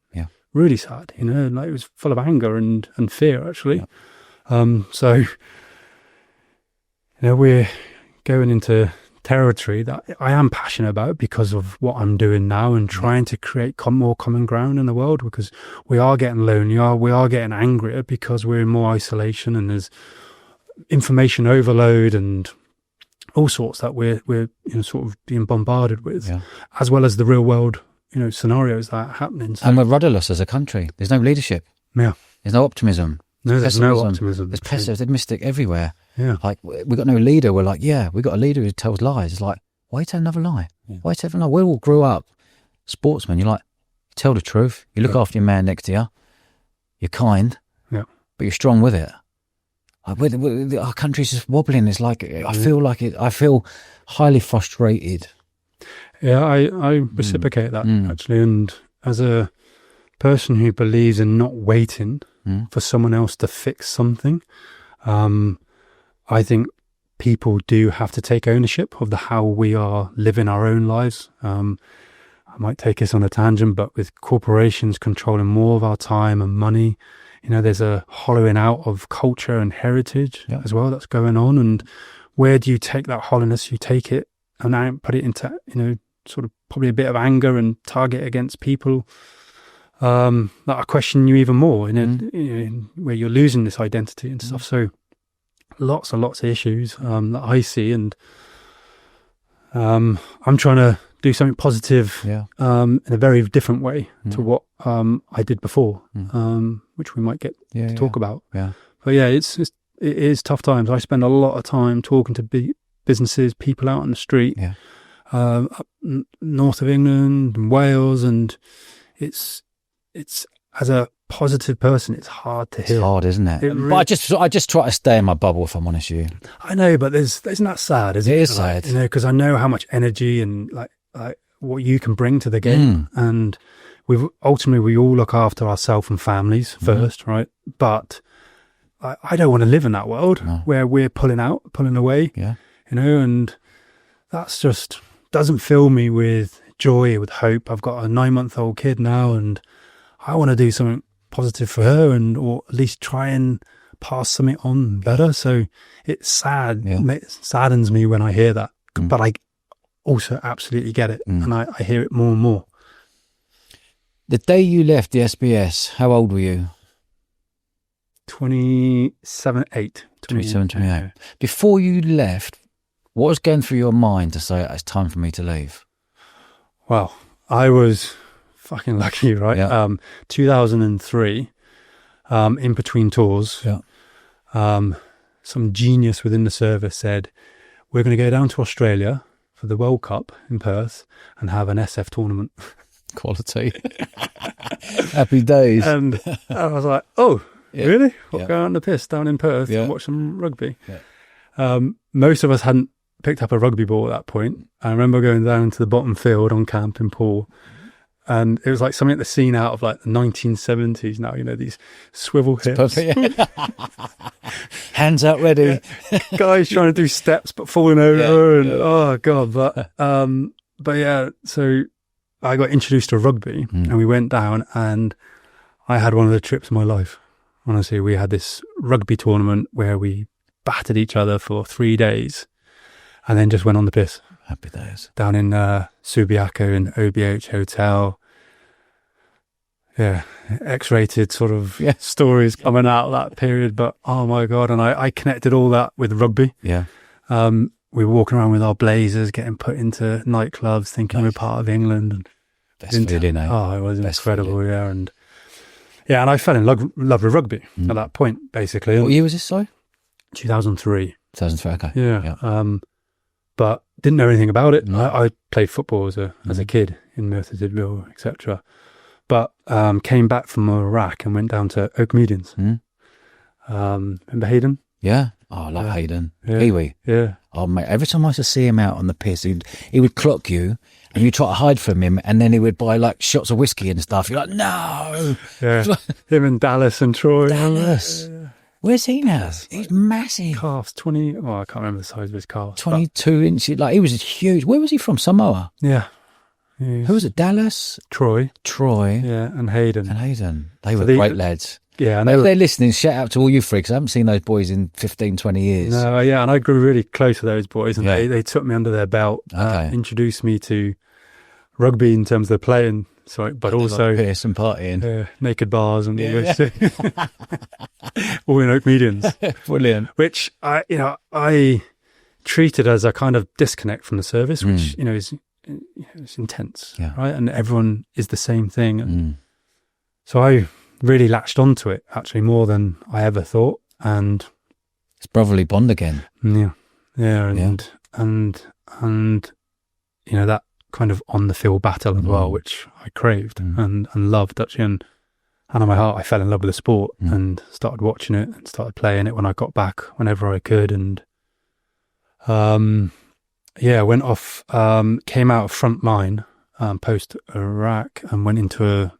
Really sad, like it was full of anger and fear, actually. So we're going into territory that I am passionate about because of what I'm doing now and trying to create more common ground in the world, because we are getting lonely, we are getting angrier because we're in more isolation, and there's information overload and all sorts that we're sort of being bombarded with, as well as the real world scenarios that are happening. So, and we're rudderless as a country. There's no leadership. There's no optimism. No, there's no optimism. There's pessimistic everywhere. Like, we got no leader. We're like, we got a leader who tells lies. It's like, why tell another lie? Why tell another lie? We all grew up sportsmen. You're like, you tell the truth. You look after your man next to you. You're kind. But you're strong with it. Our country's just wobbling. It's like, I feel highly frustrated. I reciprocate that, actually. And as a person who believes in not waiting for someone else to fix something, I think people do have to take ownership of how we are living our own lives. I might take us on a tangent, but with corporations controlling more of our time and money, there's a hollowing out of culture and heritage as well that's going on. And where do you take that hollowness? You take it and put it into, sort of probably a bit of anger and target against people that are questioning you even more, where you're losing this identity and stuff. So lots and lots of issues that I see, and I'm trying to do something positive in a very different way to what I did before, which we might get to talk about. But it is tough times. I spend a lot of time talking to businesses, people out on the street, up north of England and Wales, and it's as a positive person, it's hard to hear. It's hard, isn't it? But I just try to stay in my bubble, if I'm honest with you. I know, but isn't that sad? It is sad, because I know how much energy and like what you can bring to the game, and we all look after ourselves and families first, right? But I don't want to live in that world where we're pulling away, and that's just doesn't fill me with joy, with hope. I've got a 9-month-old kid now, and I want to do something positive for her, or at least try and pass something on better. So it's sad. It saddens me when I hear that, but I also absolutely get it, and I hear it more and more. The day you left the SBS, how old were you? 27, 28. Before you left, what was going through your mind to say it's time for me to leave? Well, I was fucking lucky, right? Yeah. 2003, in between tours, some genius within the service said, we're going to go down to Australia for the World Cup in Perth and have an SF tournament. Quality. Happy days. And I was like, oh, really? What, go on the piss down in Perth and watch some rugby? Yeah. Most of us hadn't picked up a rugby ball at that point. I remember going down to the bottom field on camp in Poole, and it was like something at the scene out of like the 1970s now, you know, these swivel hips. Perfect. Hands out ready. Guys trying to do steps but falling over and oh God. But yeah, so I got introduced to rugby and we went down and I had one of the trips of my life. Honestly, we had this rugby tournament where we battered each other for 3 days and then just went on the piss. Happy days. Down in Subiaco in OBH Hotel. Yeah, X-rated sort of stories coming out of that period. But oh my God, and I connected all that with rugby. Yeah. We were walking around with our blazers, getting put into nightclubs, thinking we're part of England. And best feeling, eh? Oh, it was best incredible, feeling. And I fell in love with rugby at that point, basically. What year was this, sorry? 2003. 2003, okay. Yeah. But didn't know anything about it. I played football as a kid in Merthyr Tydfil, etc. But came back from Iraq and went down to Oak Medians. Remember Hayden? Yeah. Oh, I love Hayden. Yeah. Kiwi. Yeah. Oh, mate, every time I used to see him out on the piss, he would clock you and you try to hide from him and then he would buy like shots of whiskey and stuff. You're like, no. Yeah. Him and Dallas and Troy. Dallas. Yeah. Where's he now? He's massive. Calves, 20. Oh, I can't remember the size of his calves. 22 inches. Like, he was huge. Where was he from? Samoa? Yeah. Who was it? Dallas? Troy. Yeah. And Hayden. They were great lads. Yeah. And if they're listening, shout out to all you freaks. I haven't seen those boys in 15, 20 years. No, yeah. And I grew really close to those boys and they took me under their belt, introduced me to rugby in terms of the playing. So, but also like piss and partying, naked bars and all this, all in Oak Medians. Brilliant. Which I treated as a kind of disconnect from the service, which is intense, right? And everyone is the same thing. And so I really latched onto it actually more than I ever thought, and it's brotherly bond again. And that kind of on the field battle as well, which I craved and loved actually, and in my heart I fell in love with the sport and started watching it and started playing it when I got back whenever I could, and went off, came out of front line post Iraq and went into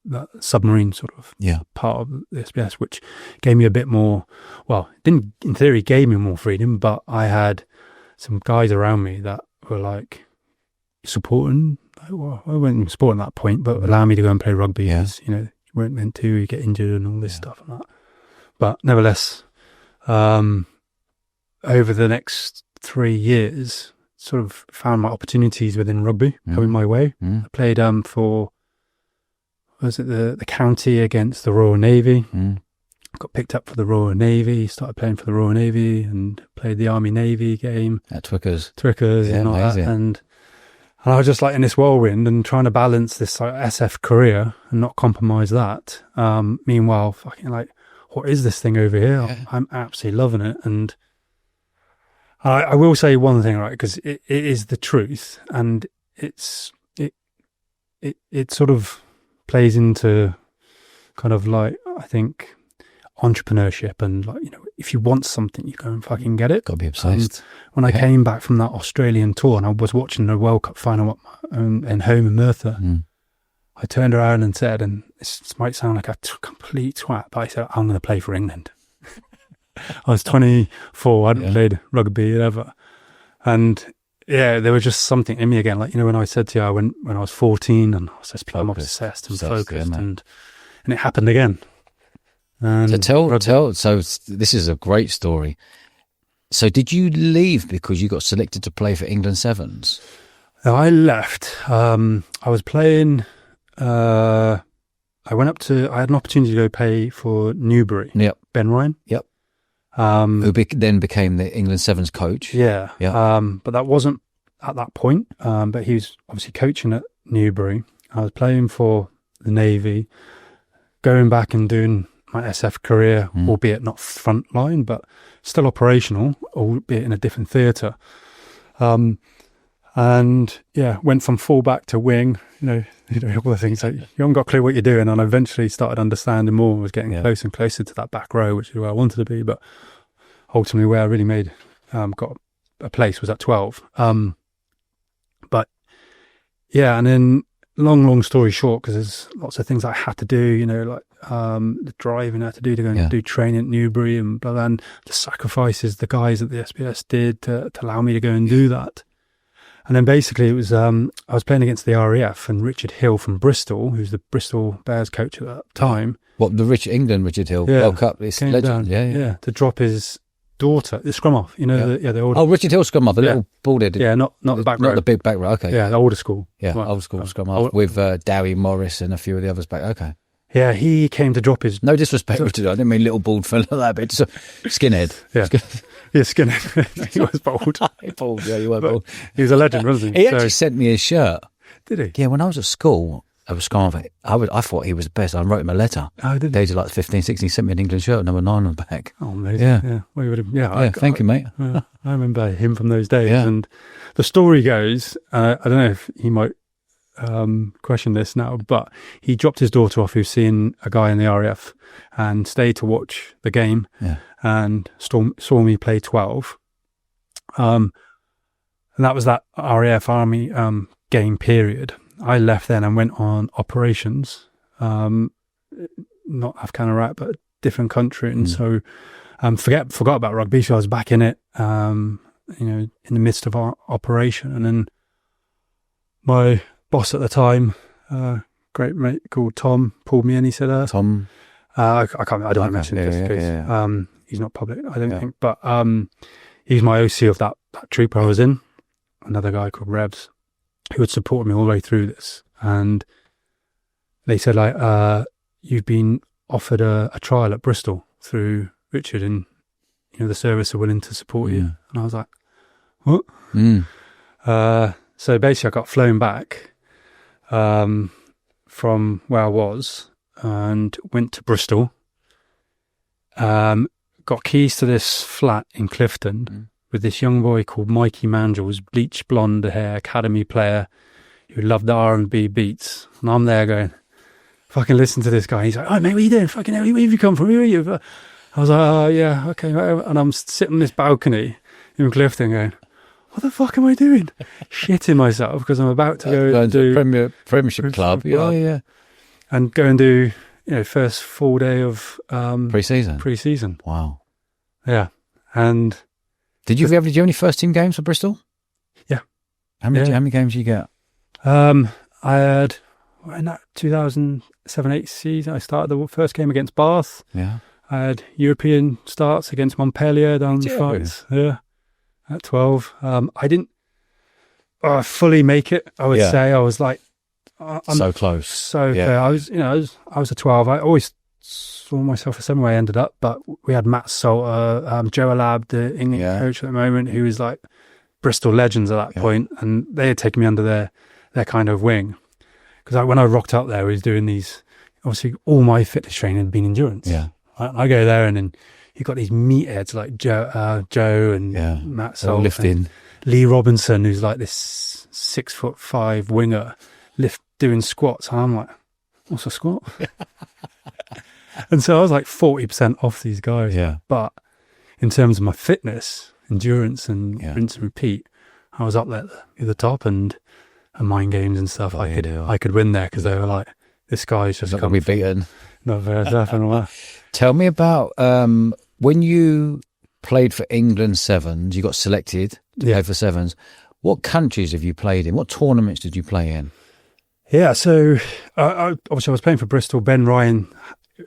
that submarine sort of part of the SBS, which gave me a bit more, well, it didn't in theory gave me more freedom, but I had some guys around me that were like supporting. Well, I wasn't supporting at that point, but allow me to go and play rugby because you weren't meant to, you get injured and all this stuff and that. But nevertheless, over the next 3 years, sort of found my opportunities within rugby coming my way. I played for the county against the Royal Navy. Got picked up for the Royal Navy, started playing for the Royal Navy and played the Army Navy game. At Twickers and all that. And I was just like in this whirlwind and trying to balance this like SF career and not compromise that. Meanwhile, fucking like, what is this thing over here? Yeah. I'm absolutely loving it. And I will say one thing, right? Because it is the truth, and it sort of plays into kind of like, I think, entrepreneurship, and like, if you want something, you go and fucking get it. Got to be obsessed. When I came back from that Australian tour and I was watching the World Cup final in home in Merthyr, I turned around and said, and this might sound like a complete twat, but I said, I'm going to play for England. I was 24, I hadn't played rugby ever. And there was just something in me again. Like, when I said to you, I went when I was 14 and I was just become obsessed and focused, and it happened again. And so so this is a great story. So did you leave because you got selected to play for England Sevens? I left. I was playing, I I had an opportunity to go play for Newbury. Yep. Ben Ryan. Yep. Who then became the England Sevens coach. Yeah. Yeah. But that wasn't at that point. But he was obviously coaching at Newbury. I was playing for the Navy, going back and doing my SF career, albeit not front line, but still operational, albeit in a different theatre. And yeah, went from fullback to wing, all the things like you haven't got a clue what you're doing. And I eventually started understanding more, was getting closer and closer to that back row, which is where I wanted to be. But ultimately where I really got a place was at 12. But yeah, and then long story short, because there's lots of things I had to do, like the driving I had to do to go and do training at Newbury and blah, blah, and the sacrifices the guys at the SBS did to allow me to go and do that. And then basically it was, I was playing against the RAF and Richard Hill from Bristol, who's the Bristol Bears coach at that time. What, England Richard Hill World Cup? Came down, to drop his daughter, the scrum off, the older. Oh, Richard Hill scrum off, the little bald-headed. Yeah, not the back row. Not the big back row, okay. Yeah, the older school. Yeah, old school scrum off with Dowie Morris and a few of the others back, okay. Yeah, he came to drop his... No disrespect, Richard, I didn't mean little bald fella like that, but just skinhead. Yeah. Yeah, skinhead. He was bald. Bald, yeah, you were bald. He was a legend, wasn't he? He actually sent me his shirt. Did he? Yeah, when I was at school, I was scrum off. I thought he was the best. I wrote him a letter. Oh, did he? The age of like 15, 16, he sent me an England shirt, number 9 on the back. Oh, amazing. Yeah. Well, you would have, thank you, mate. I remember him from those days. Yeah. And the story goes, I don't know if he might question this now, but he dropped his daughter off who's seeing a guy in the RAF and stayed to watch the game and saw me play 12. And that was that RAF Army game period. I left then and went on operations, not Afghan Iraq, but a different country. And so forgot about rugby. So I was back in it, in the midst of our operation. And then my boss at the time, great mate called Tom, pulled me in. He said, Tom, I don't mention it just in case. He's not public, I don't think, but he's my OC of that troop I was in. Another guy called Rebs, who had supported me all the way through this. And they said, you've been offered a trial at Bristol through Richard, and the service are willing to support you. And I was like, what? So basically I got flown back from where I was and went to Bristol, got keys to this flat in Clifton with this young boy called Mikey Mangels, bleached blonde hair, academy player who loved the R&B beats. And I'm there going, fucking listen to this guy. He's like, oh, mate, what are you doing? Fucking hell, where have you come from? Where are you? I was like, oh, yeah, okay. And I'm sitting on this balcony in Clifton going, what the fuck am I doing? Shitting myself because I'm about to go and do Premiership Club. Yeah. And go and do, first full day of pre-season. Wow. Yeah. And did you have any first team games for Bristol? Yeah. How many games did you get? I had in that 2007-8 season. I started the first game against Bath. Yeah. I had European starts against Montpellier down in France. Yeah. At 12. I didn't fully make it. I would say I was like, I'm so close. So I was, I was a 12. I always saw myself a 7 where I ended up, but we had Matt Salter, Joe Alab, the England coach at the moment, who was like Bristol legends at that point, and they had taken me under their kind of wing. Because when I rocked up there, I was doing these, obviously all my fitness training had been endurance. Yeah. I go there and then you've got these meatheads like Joe and Matt Salter, lifting. Lee Robinson, who's like this 6'5" winger, doing squats. And I'm like, what's a squat? And so I was like 40% off these guys. Yeah. But in terms of my fitness, endurance and rinse and repeat, I was up there at the top, and mind games and stuff. I could win there because they were like, this guy's just not going to be beaten. Not very tough and all that. Tell me about when you played for England Sevens, you got selected to play for Sevens. What countries have you played in? What tournaments did you play in? Yeah, so obviously I was playing for Bristol. Ben Ryan,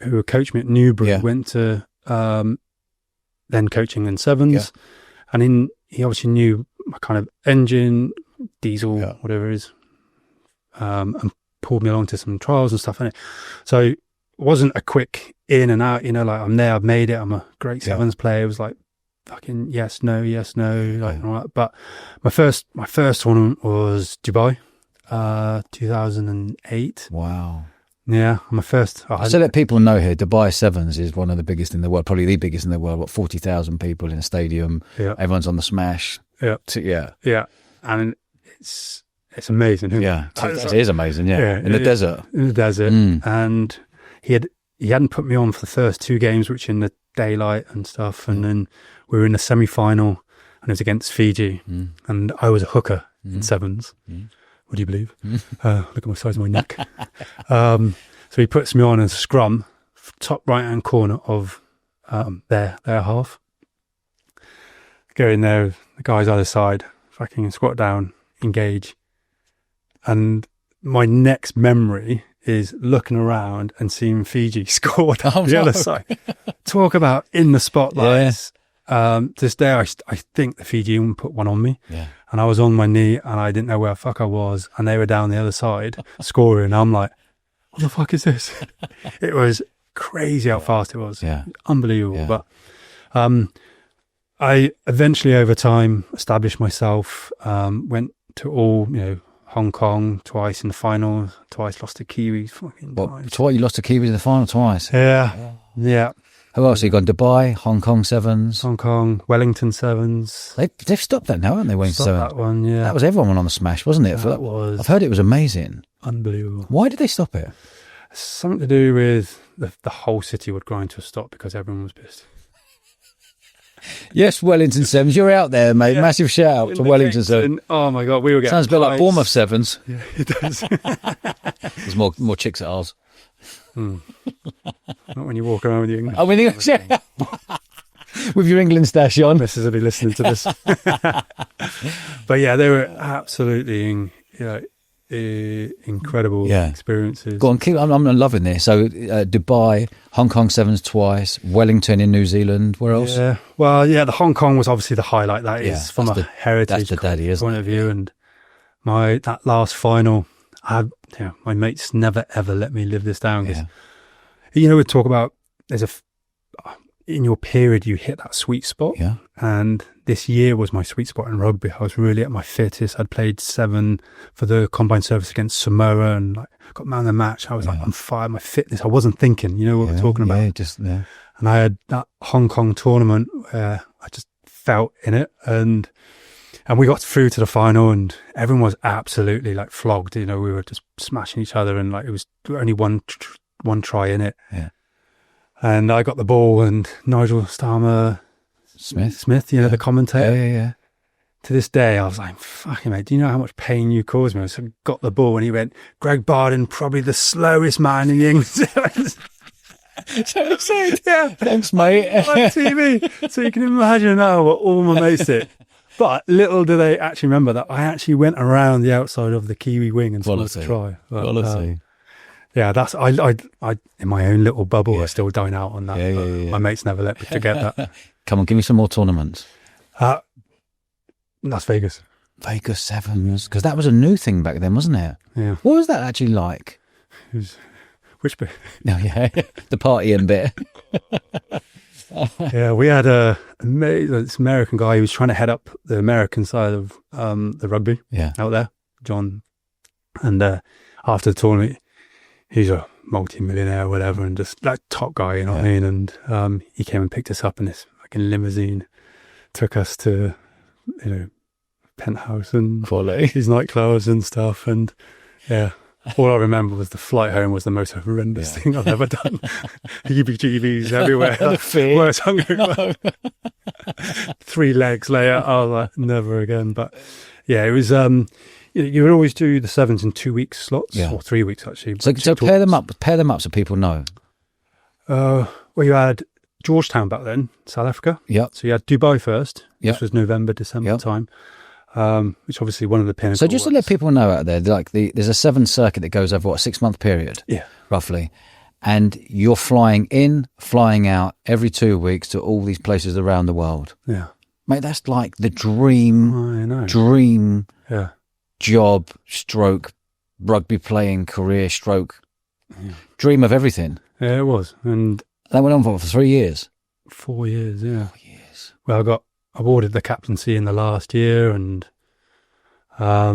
who coached me at Newbury, went to then coaching in Sevens. And he obviously knew my kind of engine, diesel, whatever it is, and pulled me along to some trials and stuff. So it wasn't a quick in and out, like I'm there, I've made it, I'm a great sevens player. It was like fucking yes, no, like all that. But my first tournament was Dubai, 2008. Wow. Yeah, my first. So let people know here, Dubai Sevens is one of the biggest in the world, probably the biggest in the world. 40,000 people in a stadium. Yeah. Everyone's on the smash. Yeah. Yeah. And it's amazing. Yeah. It is amazing. Yeah. In the desert. In the desert. And he hadn't put me on for the first 2 games, which in the daylight and stuff. And then we were in the semi-final and it was against Fiji. And I was a hooker in sevens. Would you believe? Look at my size of my neck. So he puts me on as a scrum, top right-hand corner of their half. Go in there, the guys either side, fucking squat down, engage. And my next memory is looking around and seeing Fiji scored on the other side. Talk about in the spotlights. To this day, I think the Fijian put one on me. Yeah. And I was on my knee and I didn't know where the fuck I was. And they were down the other side scoring. I'm like, what the fuck is this? It was crazy how fast it was. Yeah. Unbelievable. Yeah. But I eventually, over time, established myself, went to all, Hong Kong twice in the final, twice lost to Kiwis. Twice you lost to Kiwis in the final twice? Yeah. Who else? So you gone Dubai, Hong Kong Sevens? Hong Kong, Wellington Sevens. They've stopped that now, haven't they, Wellington Sevens? That one, yeah. That was everyone on the smash, wasn't it? That was. I've heard it was amazing. Unbelievable. Why did they stop it? It's something to do with the whole city would grind to a stop because everyone was pissed. Yes, Wellington Sevens, you're out there, mate. Yeah. Massive shout out to Wellington Sevens. Oh my God, we were getting sounds a bit like Bournemouth Sevens. Yeah, it does. There's more chicks at ours. Not when you walk around with your English. Oh, with English, yeah. With your England stash on. Missus will be listening to this. But yeah, they were absolutely, incredible experiences. Go on, I'm loving this. So Dubai, Hong Kong Sevens twice, Wellington in New Zealand. Where else? Yeah, well, the Hong Kong was obviously the highlight. That is from a heritage point of view, and that last final. My mates never ever let me live this down because we talk about in your period you hit that sweet spot, and this year was my sweet spot in rugby. I was really at my fittest. I'd played 7 for the combined service against Samoa and got man of the match. I was on fire. My fitness, I wasn't thinking, what we're talking about. And I had that Hong Kong tournament where I just felt in it, and we got through to the final and everyone was absolutely flogged. We were just smashing each other and it was only one try in it. Yeah. And I got the ball and Nigel Starmer Smith, the commentator. Yeah. To this day, I was like, fucking mate, do you know how much pain you caused me? So I got the ball and he went, Greg Barden, probably the slowest man in the England. So yeah. Thanks, mate. On TV. So you can imagine now what all my mates did. But little do they actually remember that I actually went around the outside of the Kiwi wing and scored a try. But, that's I in my own little bubble. I still dine out on that. Yeah. My mates never let me forget that. Come on, give me some more tournaments. Las Vegas. Vegas Sevens, because that was a new thing back then, wasn't it? Yeah. What was that actually like? Which bit? No, the partying bit. Yeah, we had this American guy who was trying to head up the American side of the rugby out there, John. And after the tournament, he's a multi-millionaire or whatever, and just top guy, you know what I mean? And he came and picked us up in this fucking limousine, took us to, penthouse and his nightclubs and stuff. And all I remember was the flight home was the most horrendous thing I've ever done. Heebie-jeebies everywhere. Worst hunger. 3 legs later, I was like, never again. But it was, you would always do the sevens in 2 week slots, or 3 weeks actually. So pair them up so people know. Well, you had Georgetown back then, South Africa. Yeah. So you had Dubai first. This was November, December time. Which obviously one of the pinnacles. So just to let people know out there, there's a 7 circuit that goes over, 6-month period? Yeah. Roughly. And you're flying in, flying out every 2 weeks to all these places around the world. Yeah. Mate, that's like the dream I know. job / rugby playing career stroke dream of everything. Yeah, it was. And that went on for 3 years. 4 years, yeah. 4 years. Well, I got awarded the captaincy in the last year, and I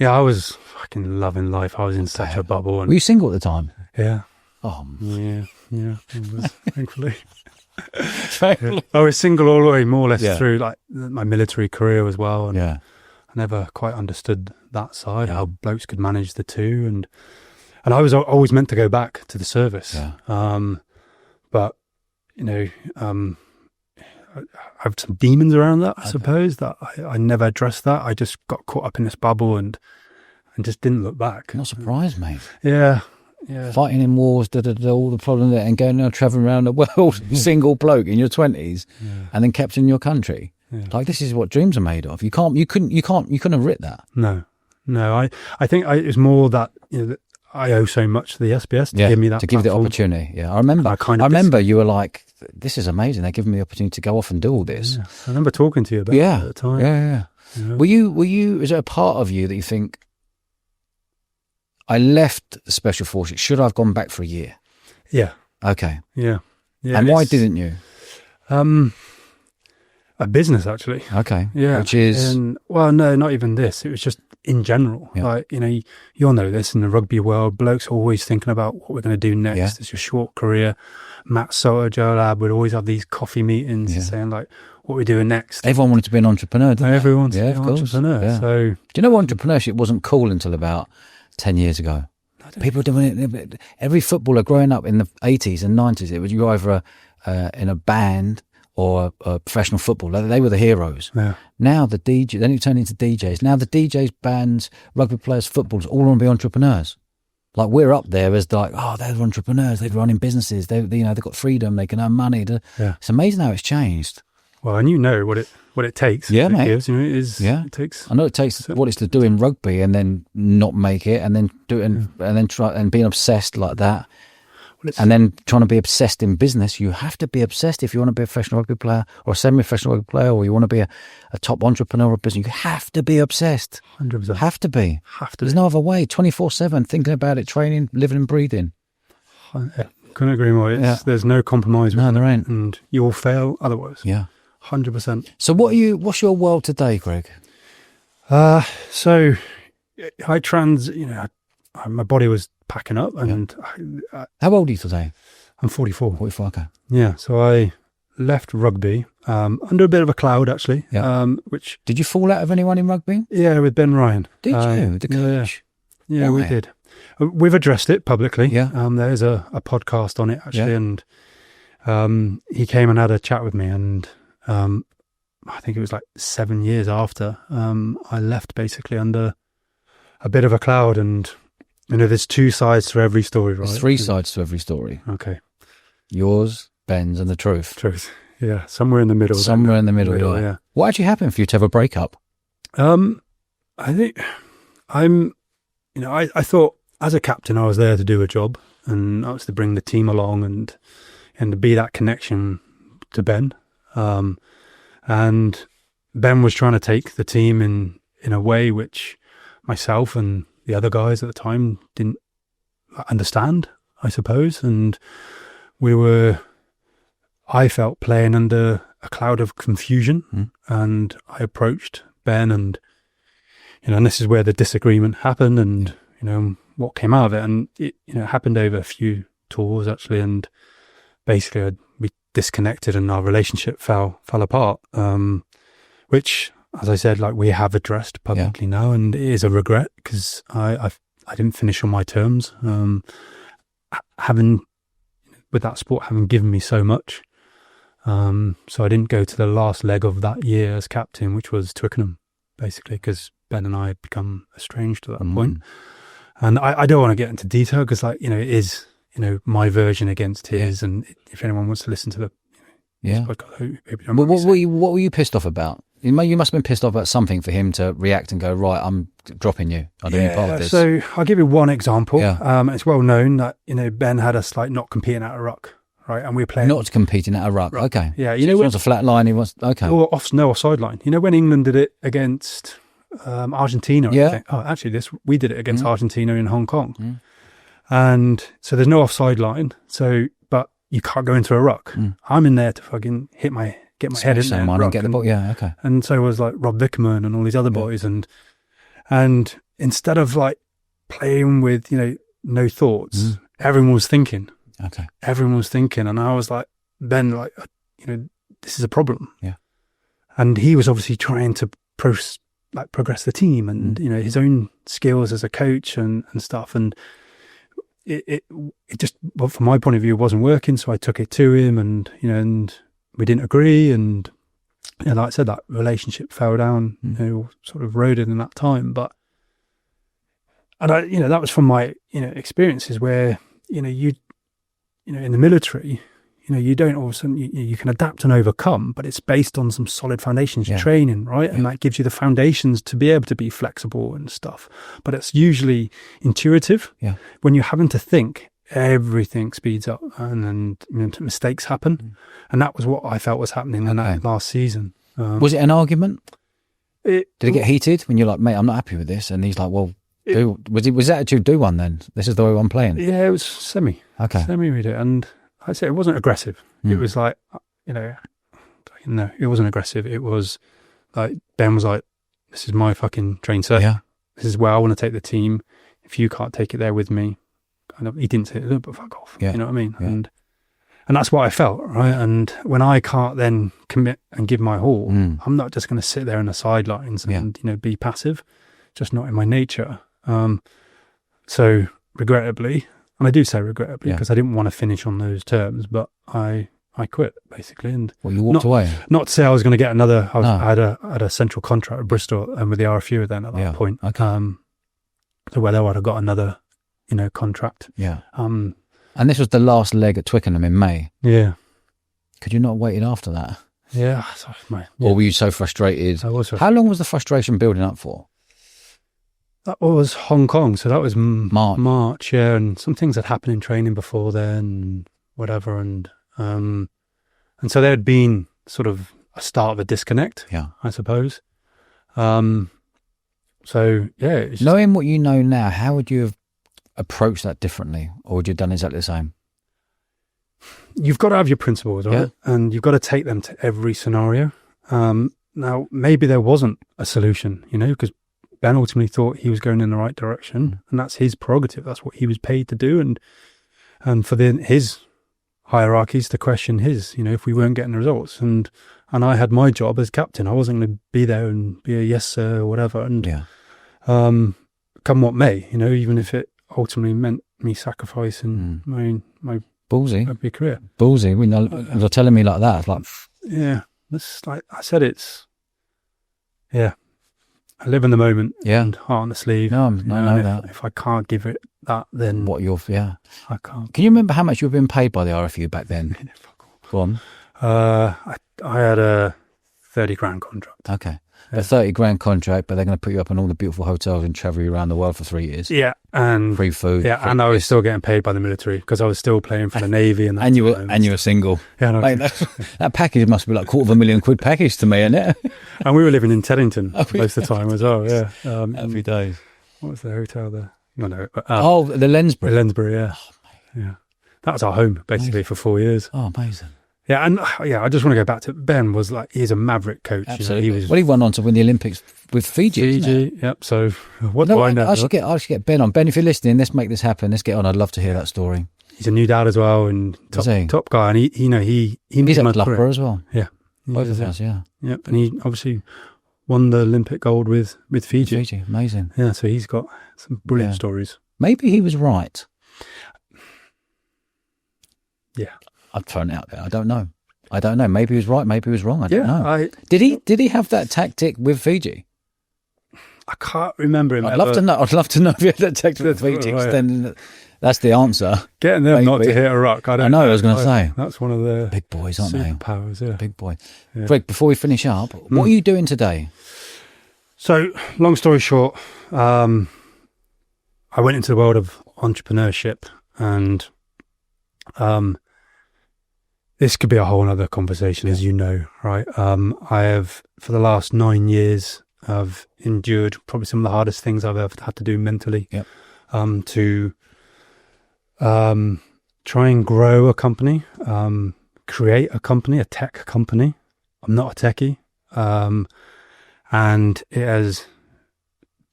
was fucking loving life. I was in such a bubble. And were you single at the time? Yeah. Oh, yeah, it was, thankfully. I was single all the way, more or less, through like my military career as well. And I never quite understood that side, how blokes could manage the two. And I was always meant to go back to the service. Yeah. But, I have some demons around that, I suppose, that I never addressed that. I just got caught up in this bubble and just didn't look back. You're not surprised, mate. Yeah. Fighting in wars, all the problem there, and going around, traveling around the world, single bloke in your 20s, and then kept in your country. Yeah. Like, this is what dreams are made of. You couldn't have writ that. No. I think it was more that, that I owe so much to the SBS to give me that give the opportunity. Yeah, I remember you were like, this is amazing. They're giving me the opportunity to go off and do all this. Yeah. I remember talking to you about it at the time. Yeah. Were you, is there a part of you that you think, I left the Special Forces, should I have gone back for a year? Yeah. Okay. Yeah. And why didn't you? A business, actually. Okay. Yeah. Which is? Well, no, not even this. It was just in general. Yeah. Like, you'll know this in the rugby world. Blokes are always thinking about what we're going to do next. Yeah. It's your short career. Matt Soto, Joe Lab would always have these coffee meetings saying, like, what we're doing next. Everyone wanted to be an entrepreneur, didn't they? Everyone wanted to be an entrepreneur. Yeah. So, do you know entrepreneurship wasn't cool until about 10 years ago? People were doing it. Every footballer growing up in the 80s and 90s, it was you either in a band or a professional footballer. They were the heroes. Yeah. Now the DJ, then it turned into DJs. Now the DJs, bands, rugby players, footballers, all want to be entrepreneurs. Like, we're up there as like, they're entrepreneurs. They're running businesses. They've got freedom. They can earn money. It's amazing how it's changed. Well, and what it takes. Yeah, mate. It takes. I know it takes what it's to do in rugby and then not make it, and then do it and then try and being obsessed like that. And then trying to be obsessed in business. You have to be obsessed if you want to be a professional rugby player or a semi-professional rugby player, or you want to be a top entrepreneur of business. You have to be obsessed. 100%. Have to be. There's no other way. 24/7, thinking about it, training, living and breathing. Couldn't agree more. There's no compromise. No, there ain't. And you will fail otherwise. Yeah. 100%. So what's your world today, Greg? So my body was packing up, and how old are you today? I'm 44. 44, okay. Yeah. So I left rugby under a bit of a cloud, actually. Yeah. Which did you fall out of anyone in rugby? Yeah, with Ben Ryan. Did you? The coach? Yeah, we did. We've addressed it publicly. Yeah. There's a podcast on it, actually, and he came and had a chat with me, and I think it was like 7 years after I left, basically under a bit of a cloud. And there's two sides to every story, right? There's three sides to every story. Okay. Yours, Ben's, and the truth. Yeah, somewhere in the middle. Somewhere in the middle, yeah. What actually happened for you to have a breakup? I think I thought as a captain I was there to do a job, and I was to bring the team along and to be that connection to Ben. And Ben was trying to take the team in a way which myself and the other guys at the time didn't understand, I suppose. And I felt playing under a cloud of confusion. And I approached Ben, and this is where the disagreement happened, and what came out of it. And it happened over a few tours, actually, and basically we disconnected and our relationship fell apart, which, as I said, like, we have addressed publicly now, and it is a regret because I didn't finish on my terms, with that sport having given me so much. So I didn't go to the last leg of that year as captain, which was Twickenham, basically, because Ben and I had become estranged at that point. And I don't want to get into detail because, like, it is, my version against his. And if anyone wants to listen to the podcast, what were you pissed off about? You must have been pissed off about something for him to react and go, right, I'm dropping you. I don't need part of this. So I'll give you one example. It's well known that, Ben had us like not competing at a ruck, right? And we were playing. Not competing at a ruck. Okay. Yeah. He wants a flat line. He wants, okay. Or no offside line. When England did it against Argentina. I think. Oh, actually, we did it against Argentina in Hong Kong. And so there's no offside line. So, but you can't go into a ruck. I'm in there to fucking get my head in there and get the ball. Yeah, okay. And so was like Rob Vickerman and all these other boys. And instead of like playing with, no thoughts, everyone was thinking. Okay. Everyone was thinking. And I was like, Ben, like, this is a problem. Yeah. And he was obviously trying to progress the team and, his own skills as a coach and stuff. And it just, well, from my point of view, wasn't working. So I took it to him and we didn't agree. And, like I said, that relationship fell down, sort of eroded in that time. But, that was from my, experiences where, in the military, you don't all of a sudden, you can adapt and overcome, but it's based on some solid foundations, training, right? And that gives you the foundations to be able to be flexible and stuff. But it's usually intuitive. Yeah. When you're having to think, everything speeds up and then mistakes happen. And that was what I felt was happening in that last season. Was it an argument? Did it get heated when you're like, mate, I'm not happy with this? And he's like, well, was attitude do one then? This is the way I'm playing. Yeah, it was semi. Okay. Semi we did. And I'd say it wasn't aggressive. It was like, it wasn't aggressive. It was like, Ben was like, this is my fucking train set. Yeah. This is where I want to take the team. If you can't take it there with me, he didn't say it, but fuck off. Yeah. You know what I mean? Yeah. And that's what I felt, right? And when I can't then commit and give my all, I'm not just going to sit there in the sidelines and, be passive. Just not in my nature. So regrettably, and I do say regrettably because I didn't want to finish on those terms, but I quit basically. And you walked away. Not to say I was going to get another. I had a central contract with Bristol and with the RFU then at that point. Okay. So whether I'd have got another, contract. Yeah. And this was the last leg at Twickenham in May. Yeah. Could you not have waited after that? Yeah. Or were you so frustrated? I was. How long was the frustration building up for? That was Hong Kong, so that was March, yeah, and some things had happened in training before then, and whatever, and so there had been sort of a start of a disconnect, I suppose. So yeah, it's just, knowing what you know now, how would you have approached that differently, or would you have done exactly the same? You've got to have your principles, right? And you've got to take them to every scenario. Now, maybe there wasn't a solution, because Ben ultimately thought he was going in the right direction, and that's his prerogative. That's what he was paid to do, and for his hierarchies to question his. If we weren't getting the results, and I had my job as captain. I wasn't going to be there and be a yes sir or whatever. And come what may, even if it ultimately meant me sacrificing my ballsy rugby career. Ballsy. You're telling me like that. It's like that's like I said. It's I live in the moment and heart on the sleeve. No, I know that. If I can't give it that, then I can't. Can you remember how much you were being paid by the RFU back then? Go on. I had a 30 grand contract. Okay. A 30 grand contract, but they're going to put you up in all the beautiful hotels and travel you around the world for 3 years. Yeah, and free food. Yeah, and I was still getting paid by the military because I was still playing for the Navy. And you were single. Yeah, no. Like, that package must be like £250,000 package to me, isn't it? And we were living in Teddington most of the time as well. Yeah, every day. What was the hotel there? No, the Lensbury. Lensbury, yeah. Yeah, that was our home basically for 4 years. Oh, amazing. Yeah, and I just want to go back to Ben. Was like he's a maverick coach. Absolutely. He went on to win the Olympics with Fiji. Yep. So what do I know? I should get Ben on. Ben, if you're listening, let's make this happen. Let's get on. I'd love to hear that story. He's a new dad as well, and top guy. And he's a flapper as well. Yeah, both of us. Yeah. Yep. And he obviously won the Olympic gold with Fiji. Amazing. Yeah. So he's got some brilliant stories. Maybe he was right. Yeah. I've thrown it out there. I don't know. Maybe he was right. Maybe he was wrong. I don't know. Did he have that tactic with Fiji? I can't remember him. I'd love to know if he had that tactic with Fiji. Right. Then that's the answer. Getting them not to hit a rock. I know. I was going to say that's one of the big boys, aren't they? Powers. Yeah. Big boy. Yeah. Greg, before we finish up, what are you doing today? So, long story short, I went into the world of entrepreneurship, and this could be a whole other conversation, as you know, right? I have, for the last 9 years, I've endured probably some of the hardest things I've ever had to do mentally. Yep. To try and grow a company, create a company, a tech company. I'm not a techie. And it has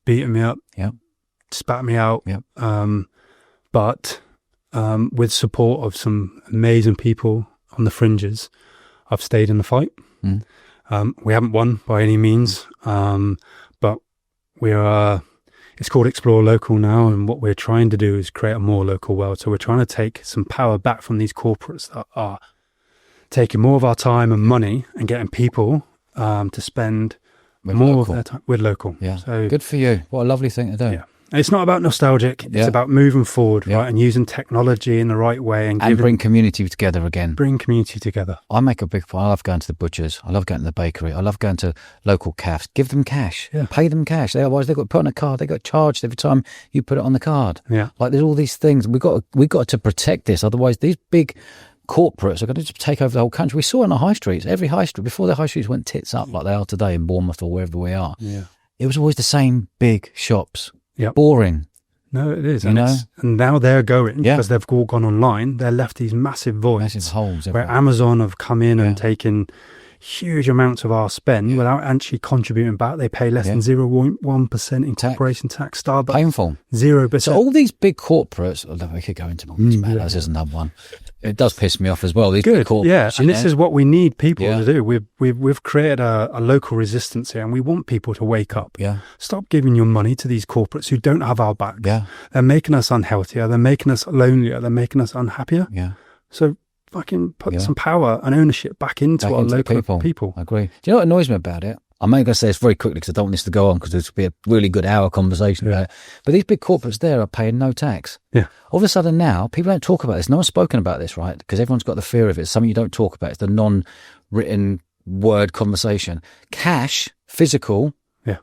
beaten me up, Yep. spat me out. Yep. But with support of some amazing people on the fringes, I've stayed in the fight. Mm. We haven't won by any means, but it's called Explore Local now, and what we're trying to do is create a more local world. So we're trying to take some power back from these corporates that are taking more of our time and money and getting people to spend With more local. of their time with local. Yeah. So Good for you. What a lovely thing to do. yeah. It's not about nostalgic. It's Yeah. about moving forward, Yeah. right, and using technology in the right way and And bring community together again. bring community together. I make a big point. I love going to the butchers. I love going to the bakery. I love going to local cafes. Give them cash. Yeah. Pay them cash. Otherwise, they've got to put on a card. They got charged every time you put it on the card. Yeah. Like there's all these things. We've got to protect this. Otherwise, these big corporates are going to just take over the whole country. We saw it on the high streets. Every high street, before the high streets went tits up like they are today in Bournemouth or wherever we are, Yeah. it was always the same big shops. Yep. Boring. No, it is. You And, know? and now they're going, Yeah. because they've all gone online, they're left these massive voids Massive holes. where everywhere. Amazon have come in Yeah. and taken huge amounts of our spend without actually contributing back. They pay less Yeah. than 0.1% in Tax. corporation tax. Starbucks, Painful. 0%. So all these big corporates, although we could go into more, that's just another one. It does piss me off as well. These big Good, corporates, yeah. And this is what we need people Yeah. to do. We've created a local resistance here, and we want people to wake up. Yeah. Stop giving your money to these corporates who don't have our back. Yeah. They're making us unhealthier. They're making us lonelier. They're making us unhappier. Yeah. So fucking put Yeah. some power and ownership back into Back our into the local people. I agree. Do you know what annoys me about it? I'm only going to say this very quickly because I don't want this to go on because this would be a really good hour conversation about it. But these big corporates there are paying no tax. Yeah. All of a sudden now, people don't talk about this. No one's spoken about this, right? Because everyone's got the fear of it. It's something you don't talk about. It's the non-written word conversation. Cash, physical, Yeah.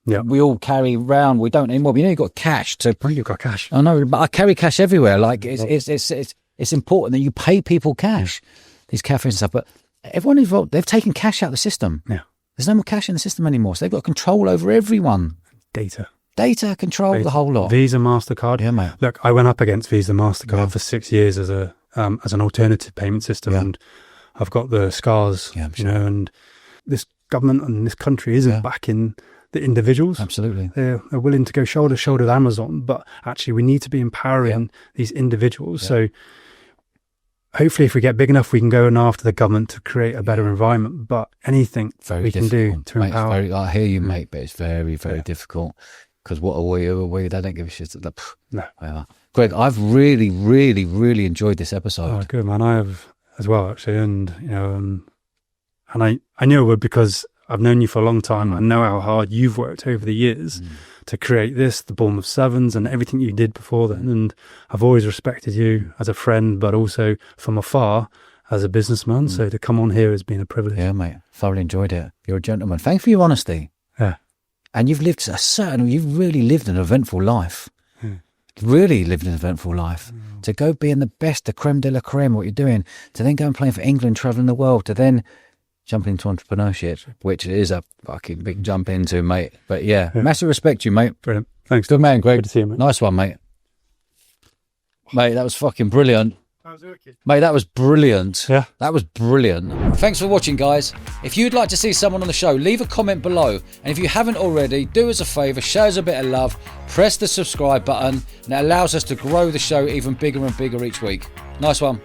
Yeah. We all carry around. We don't anymore. But you know, you've got cash to. Oh, you've got cash. I know, but I carry cash everywhere. Like it's important that you pay people cash. These cafes and stuff, but everyone involved, they've taken cash out of the system. Yeah. There's no more cash in the system anymore. So they've got control over everyone. Data. Control, the whole lot. Visa, MasterCard. Yeah, mate. Look, I went up against Visa, MasterCard for 6 years as an alternative payment system, and I've got the scars, Yeah, I'm you sure. know, and this government and this country isn't backing the individuals. Absolutely. They're willing to go shoulder to shoulder with Amazon, but actually we need to be empowering these individuals. So hopefully if we get big enough, we can go in after the government to create a better environment, but anything Very we can do difficult. to Mate, it's empower. I hear you, mate, but it's very, very difficult. Because what are we? Who are we? They don't give a shit. No. Whatever. Greg, I've really, really, really enjoyed this episode. Oh, good, man. I have as well, actually. And, you know, and I knew it would because I've known you for a long time. I know how hard you've worked over the years to create this, the Bournemouth Sevens and everything you did before then. And I've always respected you as a friend, but also from afar as a businessman. So to come on here has been a privilege. Yeah, mate. Thoroughly enjoyed it. You're a gentleman. Thanks for your honesty. Yeah. And you've really lived an eventful life. Really lived an eventful life. To go being the best, the creme de la creme, what you're doing, to then go and play for England, travelling the world, to then jump into entrepreneurship, which is a fucking big jump into, mate. But yeah, massive respect to you, mate. Brilliant. Thanks. Good man, Greg. Good to see you, mate. Nice one, mate. Mate, that was fucking brilliant. That was wicked. Mate, that was brilliant. Yeah. That was brilliant. Thanks for watching, guys. If you'd like to see someone on the show, leave a comment below. And if you haven't already, do us a favour, show us a bit of love, press the subscribe button, and it allows us to grow the show even bigger and bigger each week. Nice one.